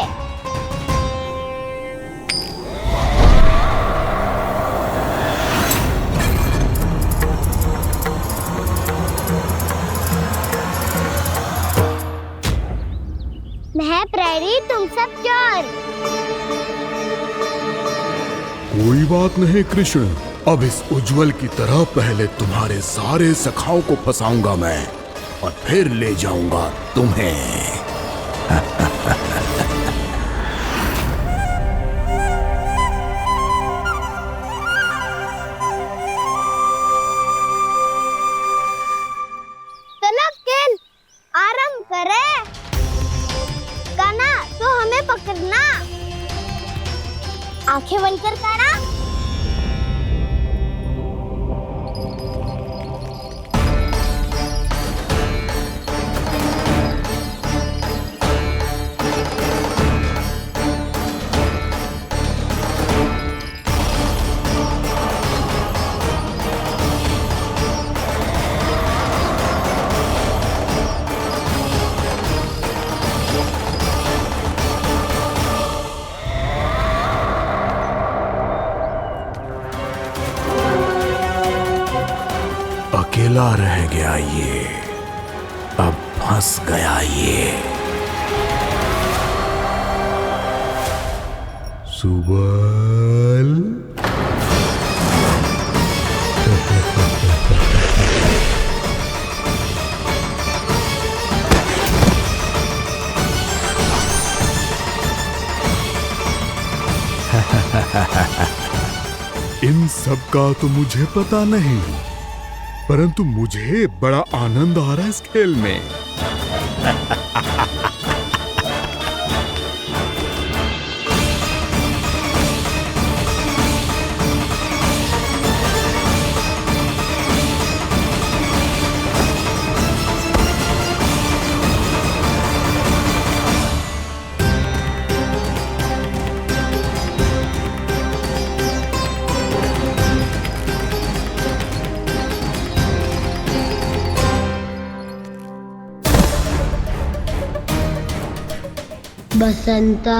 मैं प्रहरी, तुम सब चोर। कोई बात नहीं कृष्ण, अब इस उज्जवल की तरह पहले तुम्हारे सारे सखाओं को फंसाऊंगा मैं और फिर ले जाऊंगा तुम्हें। अकेला रह गया ये, अब फंस गया ये। सुबल इन सब का तो मुझे पता नहीं, परंतु मुझे बड़ा आनंद आ रहा है इस खेल में। बसंता,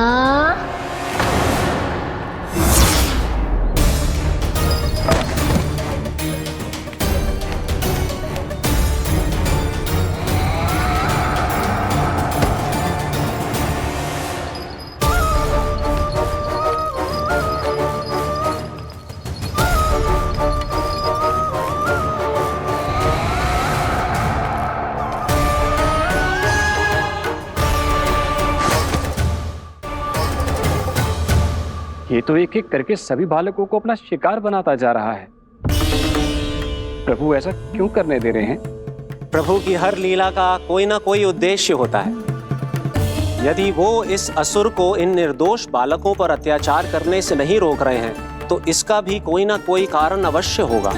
ये तो एक एक करके सभी बालकों को अपना शिकार बनाता जा रहा है। प्रभु ऐसा क्यों करने दे रहे हैं? प्रभु की हर लीला का कोई ना कोई उद्देश्य होता है। यदि वो इस असुर को इन निर्दोष बालकों पर अत्याचार करने से नहीं रोक रहे हैं, तो इसका भी कोई ना कोई कारण अवश्य होगा।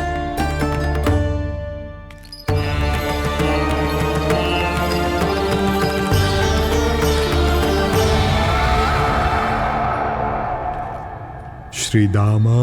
श्री दामा,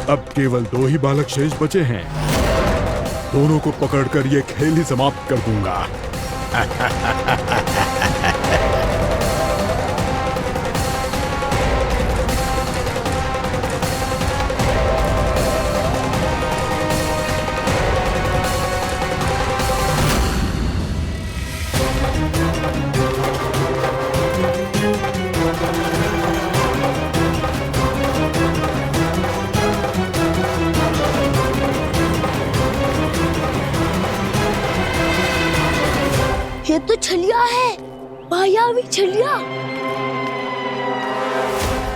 अब केवल 2 ही बालक शेष बचे हैं। दोनों को पकड़कर ये खेल ही समाप्त कर दूंगा। ये तो छलिया है, मायावी छलिया।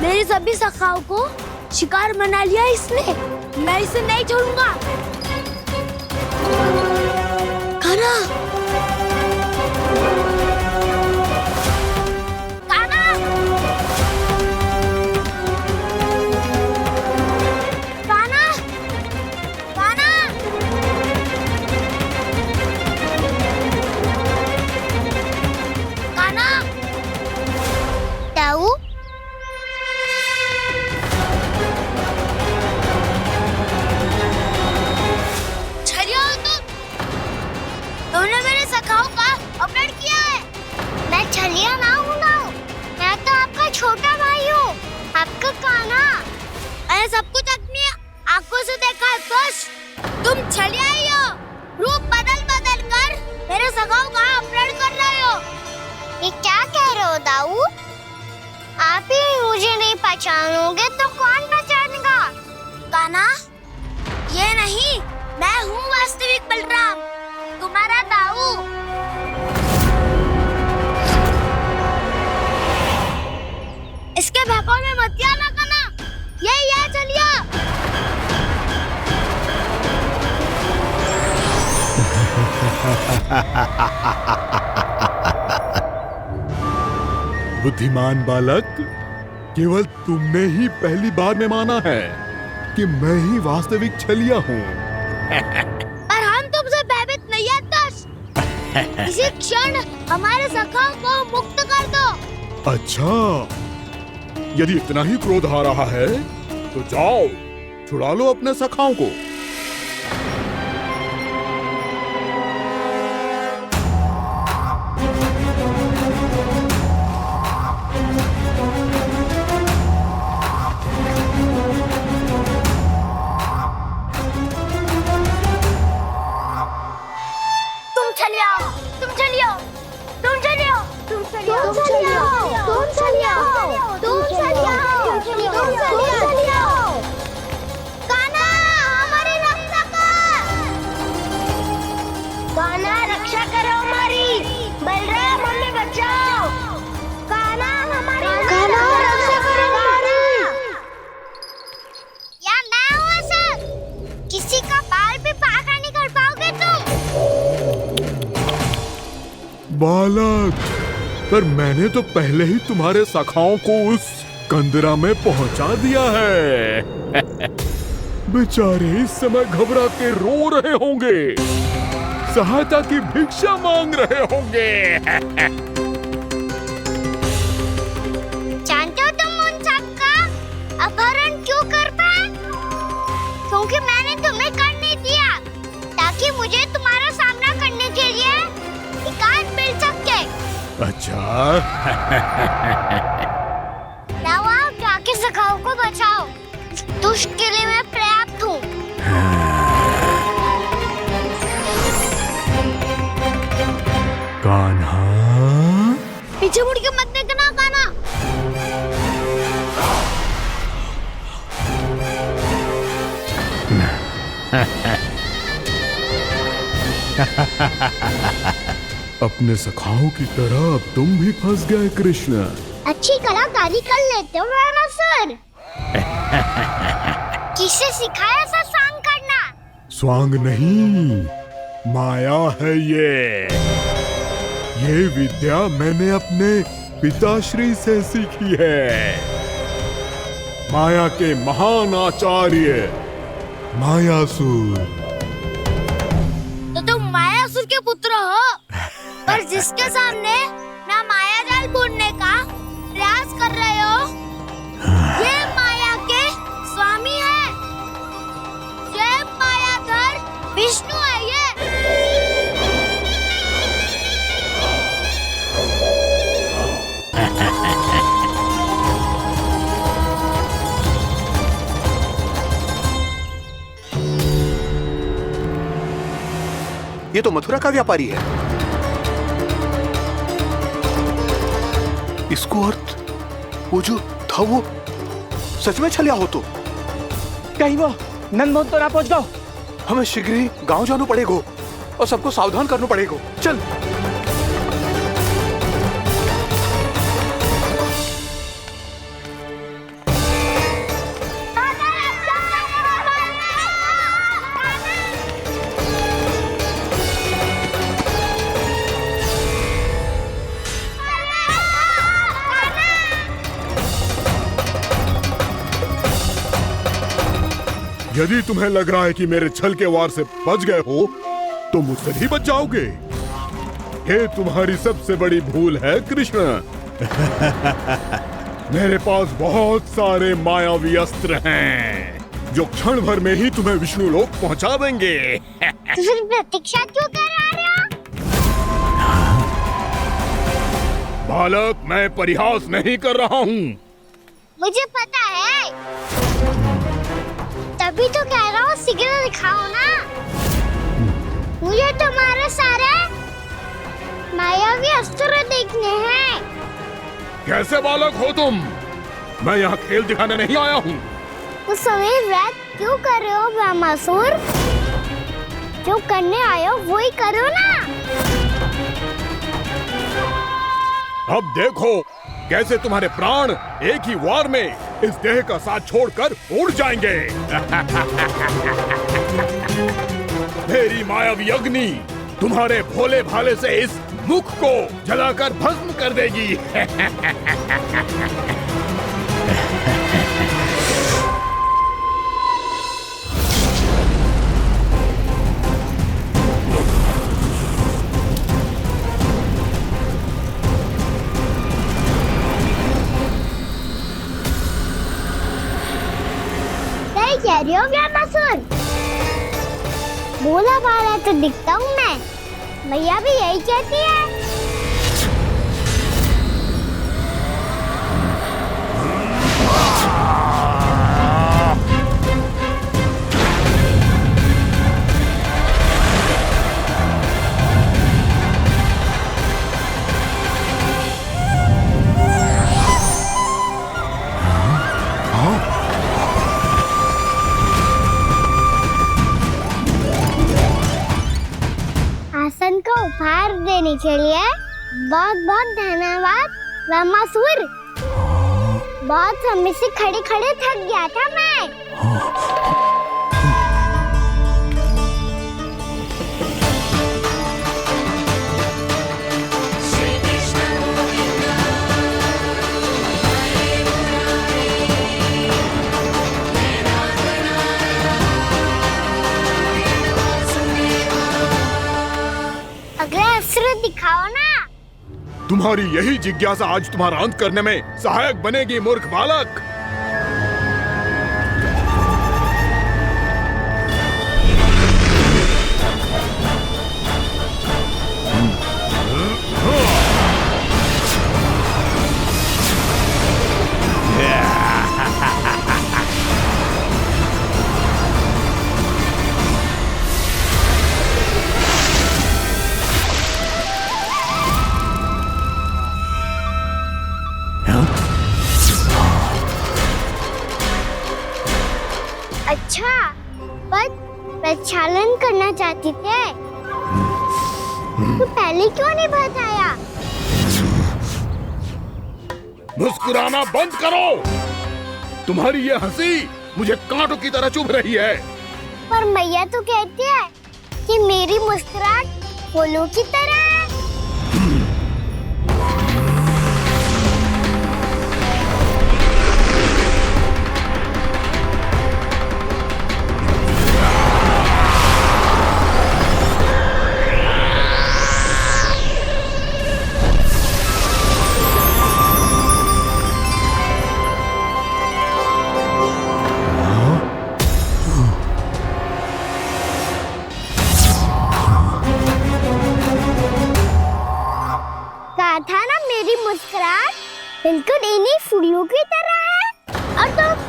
मेरे सभी सखाओं को शिकार बना लिया इसने। मैं इसे नहीं छोड़ूंगा। काना, काना, काना, काना। काना, छलिया ना हूँ ना, मैं तो आपका छोटा भाई हूँ, आपका कान्हा। मैंने सब कुछ अपनी आंखों से देखा है। बस तुम छलिया ही हो, रूप बदल बदल कर मेरे सगाओं का अपहरण कर रहे हो। ये क्या कह रहे हो दाऊ? आप ही मुझे नहीं पहचानोगे तो कौन पहचानेगा? कान्हा, ये नहीं, मैं हूँ वास्तविक बलराम, तुम्हारा दाऊ। इसके बहकावे में मत आना कान्हा, यही है चलिया। बुद्धिमान बालक, केवल तुमने ही पहली बार में माना है कि मैं ही वास्तविक छलिया हूँ। पर हम तुमसे भयभीत नहीं है दस। इसी क्षण हमारे सखाओं को मुक्त कर दो। अच्छा, यदि इतना ही क्रोध आ रहा है तो जाओ, छुड़ा लो अपने सखाओं को। बालक, पर मैंने तो पहले ही तुम्हारे सखाओं को उस कंदरा में पहुंचा दिया है। बेचारे इस समय घबरा के रो रहे होंगे, सहायता की भिक्षा मांग रहे होंगे। जानते हो तुम उन सबका अपहरण क्यों कर पाए? क्योंकि मैंने तुम्हें कर नहीं दिया, ताकि मुझे तुम्हारा सामना करने के लिए एकांत मिल सके। अच्छा। आओ, जाके सखाओं को बचाओ, दुष्ट के लिए मैं पर्याप्त हूँ। कान्हा, पीछे मुड़ के मत देखना कान्हा। अपने सखाओं की तरह अब तुम भी फंस गए कृष्ण। अच्छी कलाकारी कर लेते हो राणा सर। किसे सिखाया ऐसा स्वांग करना? स्वांग नहीं, माया है ये विद्या मैंने अपने पिताश्री से सीखी है। माया के महान आचार्य मायासुर। तो तुम मायासुर के पुत्र हो, पर जिसके सामने ना माया जाल बुनने का प्रयास कर रहे हो, ये माया के स्वामी है। ये मायाधर विष्णु है ये। ये तो मथुरा का व्यापारी है। इसको अर्थ वो जो था वो सच में छलिया हो तो? कहीं वो नंदमोहन तो ना पहुंच गो? हमें शीघ्र ही गांव जाना पड़ेगा और सबको सावधान करना पड़ेगा। चल। यदि तुम्हें लग रहा है कि मेरे छल के वार से बच गए हो तो मुझसे भी बच जाओगे। ये तुम्हारी सबसे बड़ी भूल है कृष्ण। मेरे पास बहुत सारे मायावी अस्त्र हैं जो क्षण भर में ही तुम्हें विष्णु लोक पहुंचा देंगे। तो फिर प्रतीक्षा क्यों कर रहे हो? बालक, मैं परिहास नहीं कर रहा हूँ। मुझे पता है, तभी तो कह रहा हूँ शीघ्र दिखाओ ना। मुझे तुम्हारे सारे मायावी अस्त्र देखने हैं। कैसे बालक हो तुम? मैं यहाँ खेल दिखाने नहीं आया हूँ। उस समय वैद क्यों कर रहे हो ब्रह्मासुर? जो करने आए हो वो ही करो ना। अब देखो कैसे तुम्हारे प्राण एक ही वार में इस देह का साथ छोड़कर उड़ जाएंगे। मेरी मायावी अग्नि तुम्हारे भोले भाले से इस मुख को जलाकर भस्म कर देगी। सही कह रही हो ब्रह्मासुर। भोला भाला तो दिखता हूँ मैं, मैया भी यही कहती है। आसन को उपहार देने के लिए बहुत बहुत धन्यवाद ब्रह्मासुर। बहुत समय से खड़े खड़े थक गया था मैं। अगला अस्त्र दिखाओ ना। तुम्हारी यही जिज्ञासा आज तुम्हारा अंत करने में सहायक बनेगी मूर्ख बालक। अच्छा, पर प्रक्षालन करना चाहती थे तो पहले क्यों नहीं बताया? मुस्कुराना बंद करो। तुम्हारी ये हंसी मुझे कांटों की तरह चुभ रही है। पर मैया तो कहती है कि मेरी मुस्कुराहट फूलों की तरह है। था ना मेरी मुस्कुराहट बिल्कुल इन्हीं फूलों की तरह है। और तुम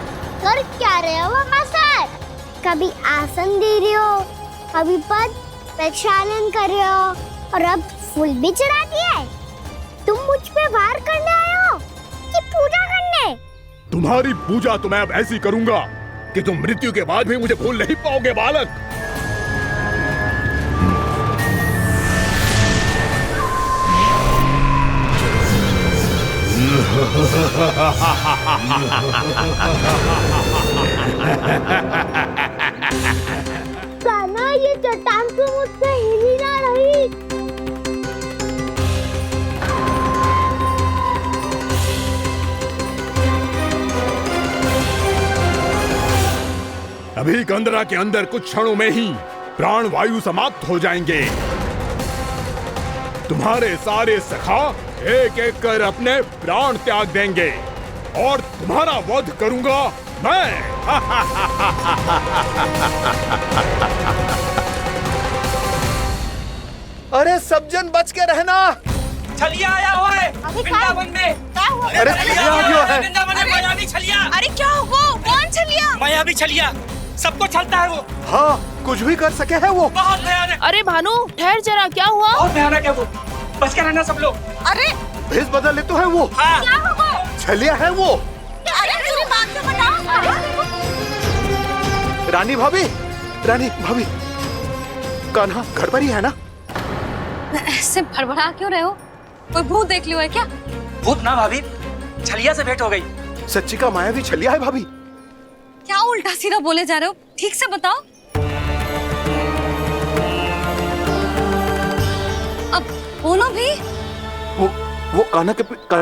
कर क्या रहे हो ब्रह्मासुर? कभी आसन दे रहे हो, कभी पद प्रक्षालन कर रहे हो और अब फूल भी चढ़ा दिए। तुम मुझ पे वार करने आए हो कि पूजा करने? तुम्हारी पूजा तो मैं अब ऐसी करूंगा कि तुम मृत्यु के बाद भी मुझे भूल नहीं पाओगे बालक। कान्हा, ये चट्टान तो मुझसे हिल ही ना रही। अभी कंदरा के अंदर कुछ क्षणों में ही प्राण वायु समाप्त हो जाएंगे। तुम्हारे सारे सखा एक एक कर अपने प्राण त्याग देंगे और तुम्हारा वध करूंगा मैं। अरे सब जन बच के रहना, छलिया आया हुआ है वृंदावन में। क्या हुआ? अरे छलिया आ गया है। वृंदावन में मायावी छलिया। अरे क्या हुआ? कौन छलिया? मायावी छलिया, सबको छलता है वो। हाँ, कुछ भी कर सके है वो। बहुत भयानक। अरे भानु ठहर जरा, क्या हुआ? बहुत भयानक है वो, बच के रहना सब लोग। अरे भेष बदल ले तो है वो। हाँ। क्या हुआ? छलिया है वो। अरे पूरी बात तो बताओ। रानी भाभी, रानी भाभी, कान्हा घर पर ही है ना? ऐसे भड़बड़ा क्यों रहे हो? कोई भूत देख लियो है क्या? भूत ना भाभी, छलिया से भेंट हो गई। सच्ची का मायावी छलिया है भाभी। क्या उल्टा सीधा बोले जा रहे हो? ठीक से बताओ। अब बोलो भी। वो कान्हा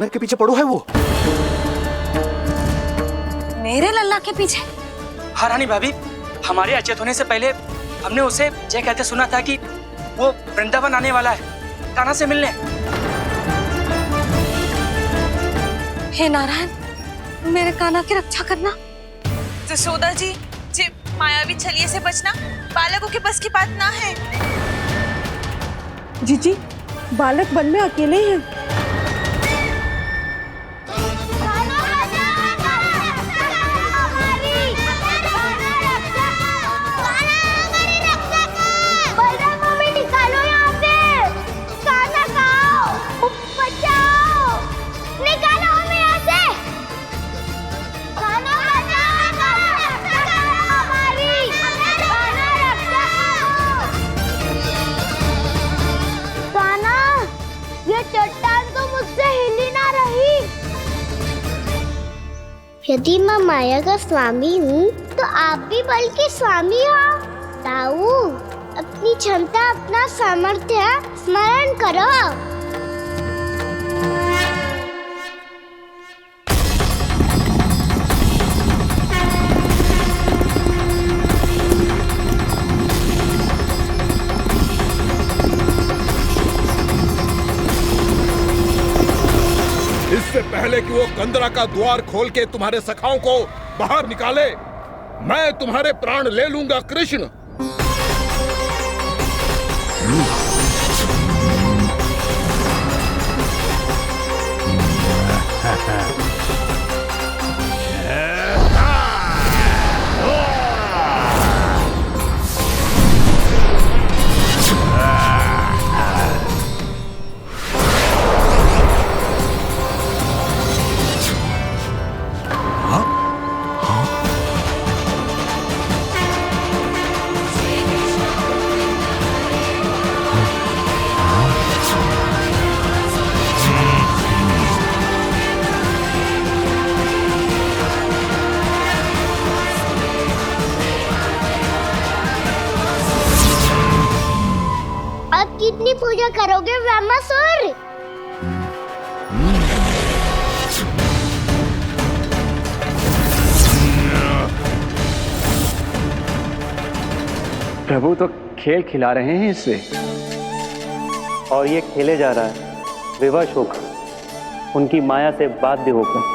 के पीछे पड़ो है वो। मेरे लल्ला के पीछे? हाँ रानी भाभी, हमारे अचेत होने से पहले हमने उसे ये कहते सुना था कि वो वृंदावन आने वाला है कान्हा से मिलने। हे नारायण, मेरे कान्हा की रक्षा करना। जसोदा जी, मायावी छलिए से बचना बालकों के बस की बात ना है। जीजी, बालक वन में अकेले ही हैं। यदि मैं माया का स्वामी हूँ तो आप भी बल के स्वामी हो। ताऊ, अपनी क्षमता, अपना सामर्थ्य स्मरण करो। इससे पहले कि वो कंदरा का द्वार खोल के तुम्हारे सखाओं को बाहर निकाले, मैं तुम्हारे प्राण ले लूंगा कृष्ण। अब कितनी पूजा करोगे ब्रह्मासुर? प्रभु तो खेल खिला रहे हैं इससे, और ये खेले जा रहा है विवश होकर, उनकी माया से बाध्य होकर।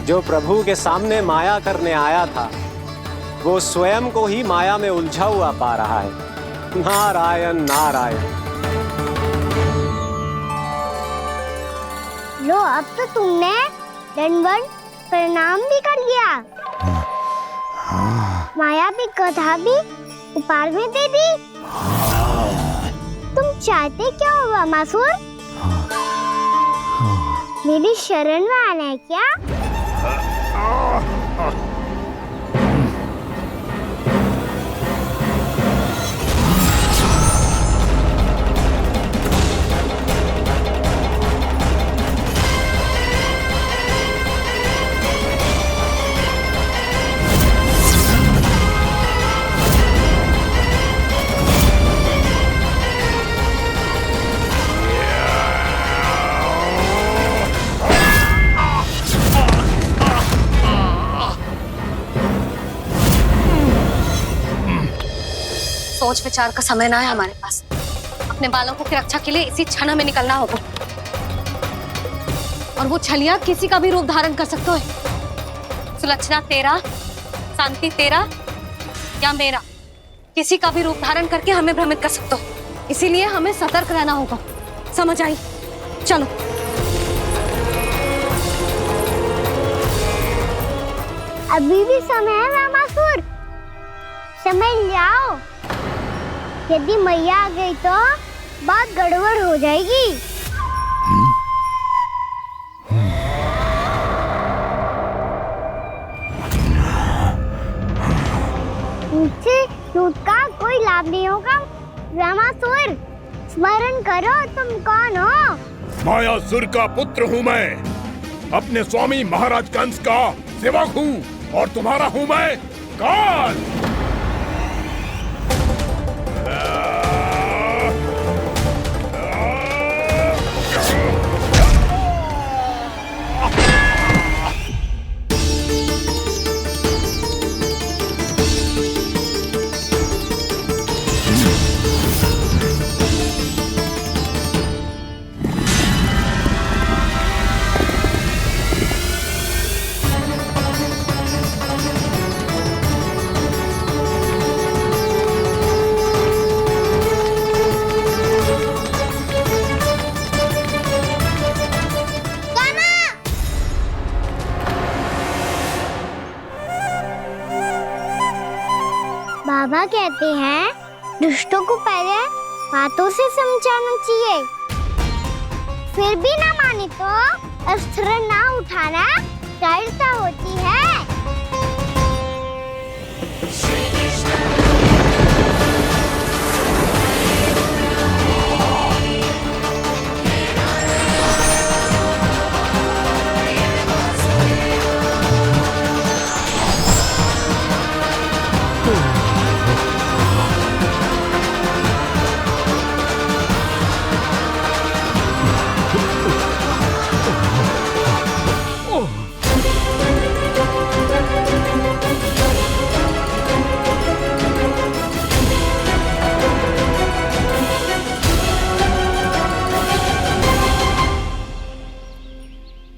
जो प्रभु के सामने माया करने आया था, वो स्वयं को ही माया में उलझा हुआ पा रहा है। नारायण नारायण। लो, अब तो तुमने दंडवत प्रणाम भी कर लिया, माया भी, कथा भी, उपहार भी दे दी। तुम चाहते क्या हो बमासुर? मेरी शरण में आना है क्या? सोच विचार का समय ना है हमारे पास। अपने बालकों की रक्षा के लिए इसी क्षण हमें निकलना होगा। और वो छलिया किसी का भी रूप धारण कर सकते हो। सुलक्षणा तेरा, शांति तेरा या मेरा, किसी का भी रूप धारण करके हमें भ्रमित कर सकते हो। इसीलिए हमें सतर्क रहना होगा। समझ आई? चलो। अभी भी समय है रामासुर, समझ जाओ। यदि मैया आ गई तो बात गड़बड़ हो जाएगी। मुझसे झूठ का कोई लाभ नहीं होगा। रामासुर, स्मरण करो तुम कौन हो? मायासुर का पुत्र हूँ मैं, अपने स्वामी महाराज कंस का सेवक हूँ, और तुम्हारा हूँ मैं काल। बाबा कहते हैं दुष्टों को पहले बातों से समझाना चाहिए, फिर भी ना माने तो अस्त्र ना उठाना दृढ़ता होती है।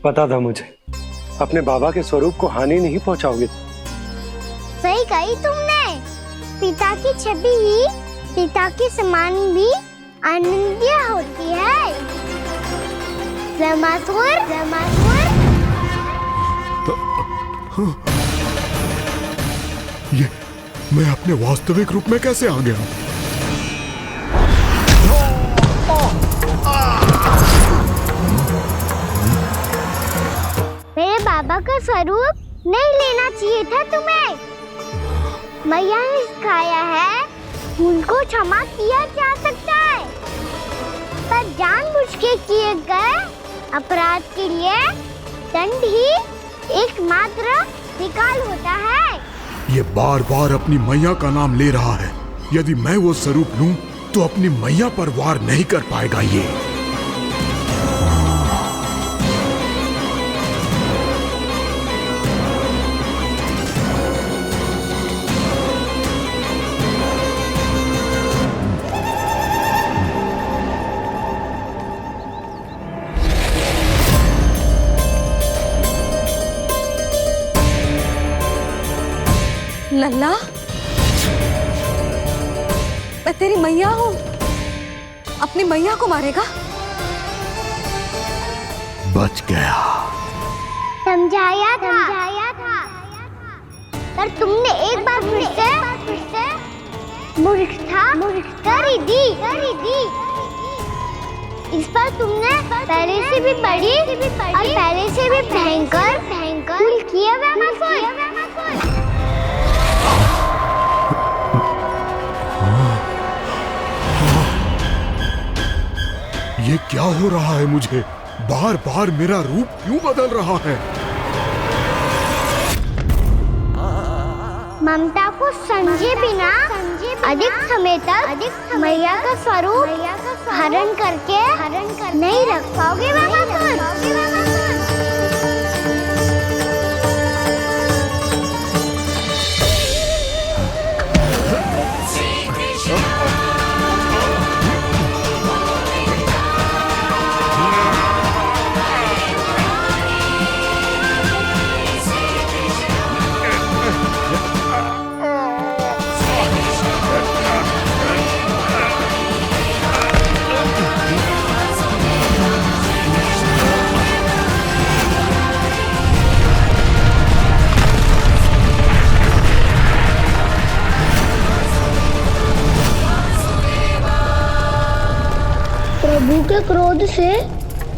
पता था मुझे, अपने बाबा के स्वरूप को हानि नहीं पहुंचाओगे। सही कही तुमने। पिता की छवि ही पिता के समान भी आनंदीय होती है। रामासुर, रामासुर। ये मैं अपने वास्तविक रूप में कैसे आ गया? मेरे बाबा का स्वरूप नहीं लेना चाहिए था तुम्हें। मैया ने सिखाया है भूल को क्षमा किया जा सकता है, पर जानबूझ के किए गए अपराध के लिए दंड ही एकमात्र निकाल होता है। ये बार बार अपनी मैया का नाम ले रहा है। यदि मैं वो स्वरूप लूं तो अपनी मैया पर वार नहीं कर पाएगा ये। लल्ला, मैं तेरी मैया हूँ, अपनी मैया को मारेगा? बच गया। समझाया था, पर तुमने एक बार फिर से मूर्खता कर ही दी। इस पर तुमने पहले से भी बड़ी और पहले से भी भयंकर भूल किया ये क्या हो रहा है मुझे? बार बार मेरा रूप क्यों बदल रहा है? ममता को समझे बिना अधिक समय तक मैया का स्वरूप हरण करके नहीं रख पाओगे प्रभु के क्रोध से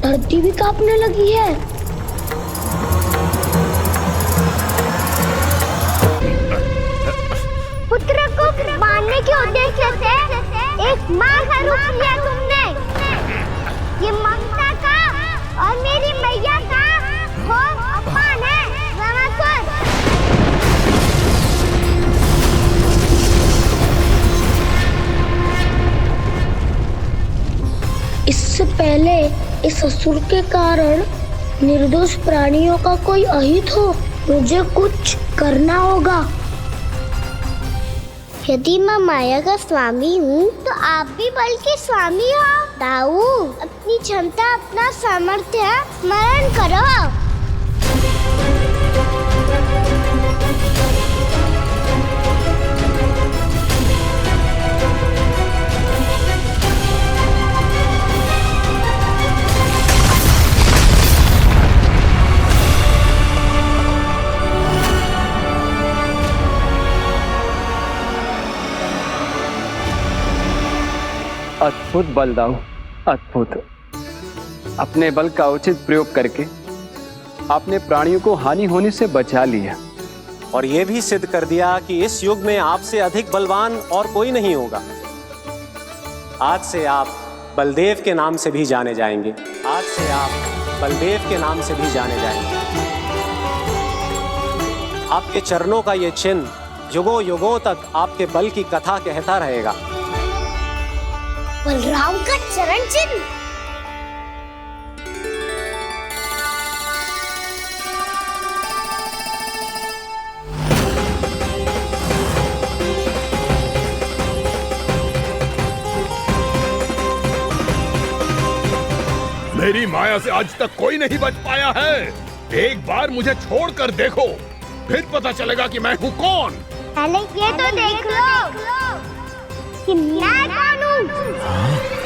धरती भी कांपने लगी है। पुत्र को मारने के उद्देश्य से एक माँ का रूप लिया तुमने। ये ममता का और मेरी मैया का घोर अपमान है रावणासुर। इससे पहले इस असुर के कारण निर्दोष प्राणियों का कोई अहित हो, मुझे कुछ करना होगा। यदि मैं माया का स्वामी हूँ तो आप भी बल के स्वामी हो। दाऊ, अपनी क्षमता अपना सामर्थ्य स्मरण करो। अद्भुत बल दाऊ, अद्भुत। अपने बल का उचित प्रयोग करके आपने प्राणियों को हानि होने से बचा लिया और ये भी सिद्ध कर दिया कि इस युग में आपसे अधिक बलवान और कोई नहीं होगा। आज से आप बलदेव के नाम से भी जाने जाएंगे। आज से आप बलदेव के नाम से भी जाने जाएंगे। आपके चरणों का ये चिन्ह युगों युगों तक आपके बल की कथा कहता रहेगा। बलराम का चरण चिन्ह। मेरी माया से आज तक कोई नहीं बच पाया है। एक बार मुझे छोड़कर देखो, फिर पता चलेगा कि मैं हूँ कौन। पहले ये तो देख लो कि मैं कौन हूँ।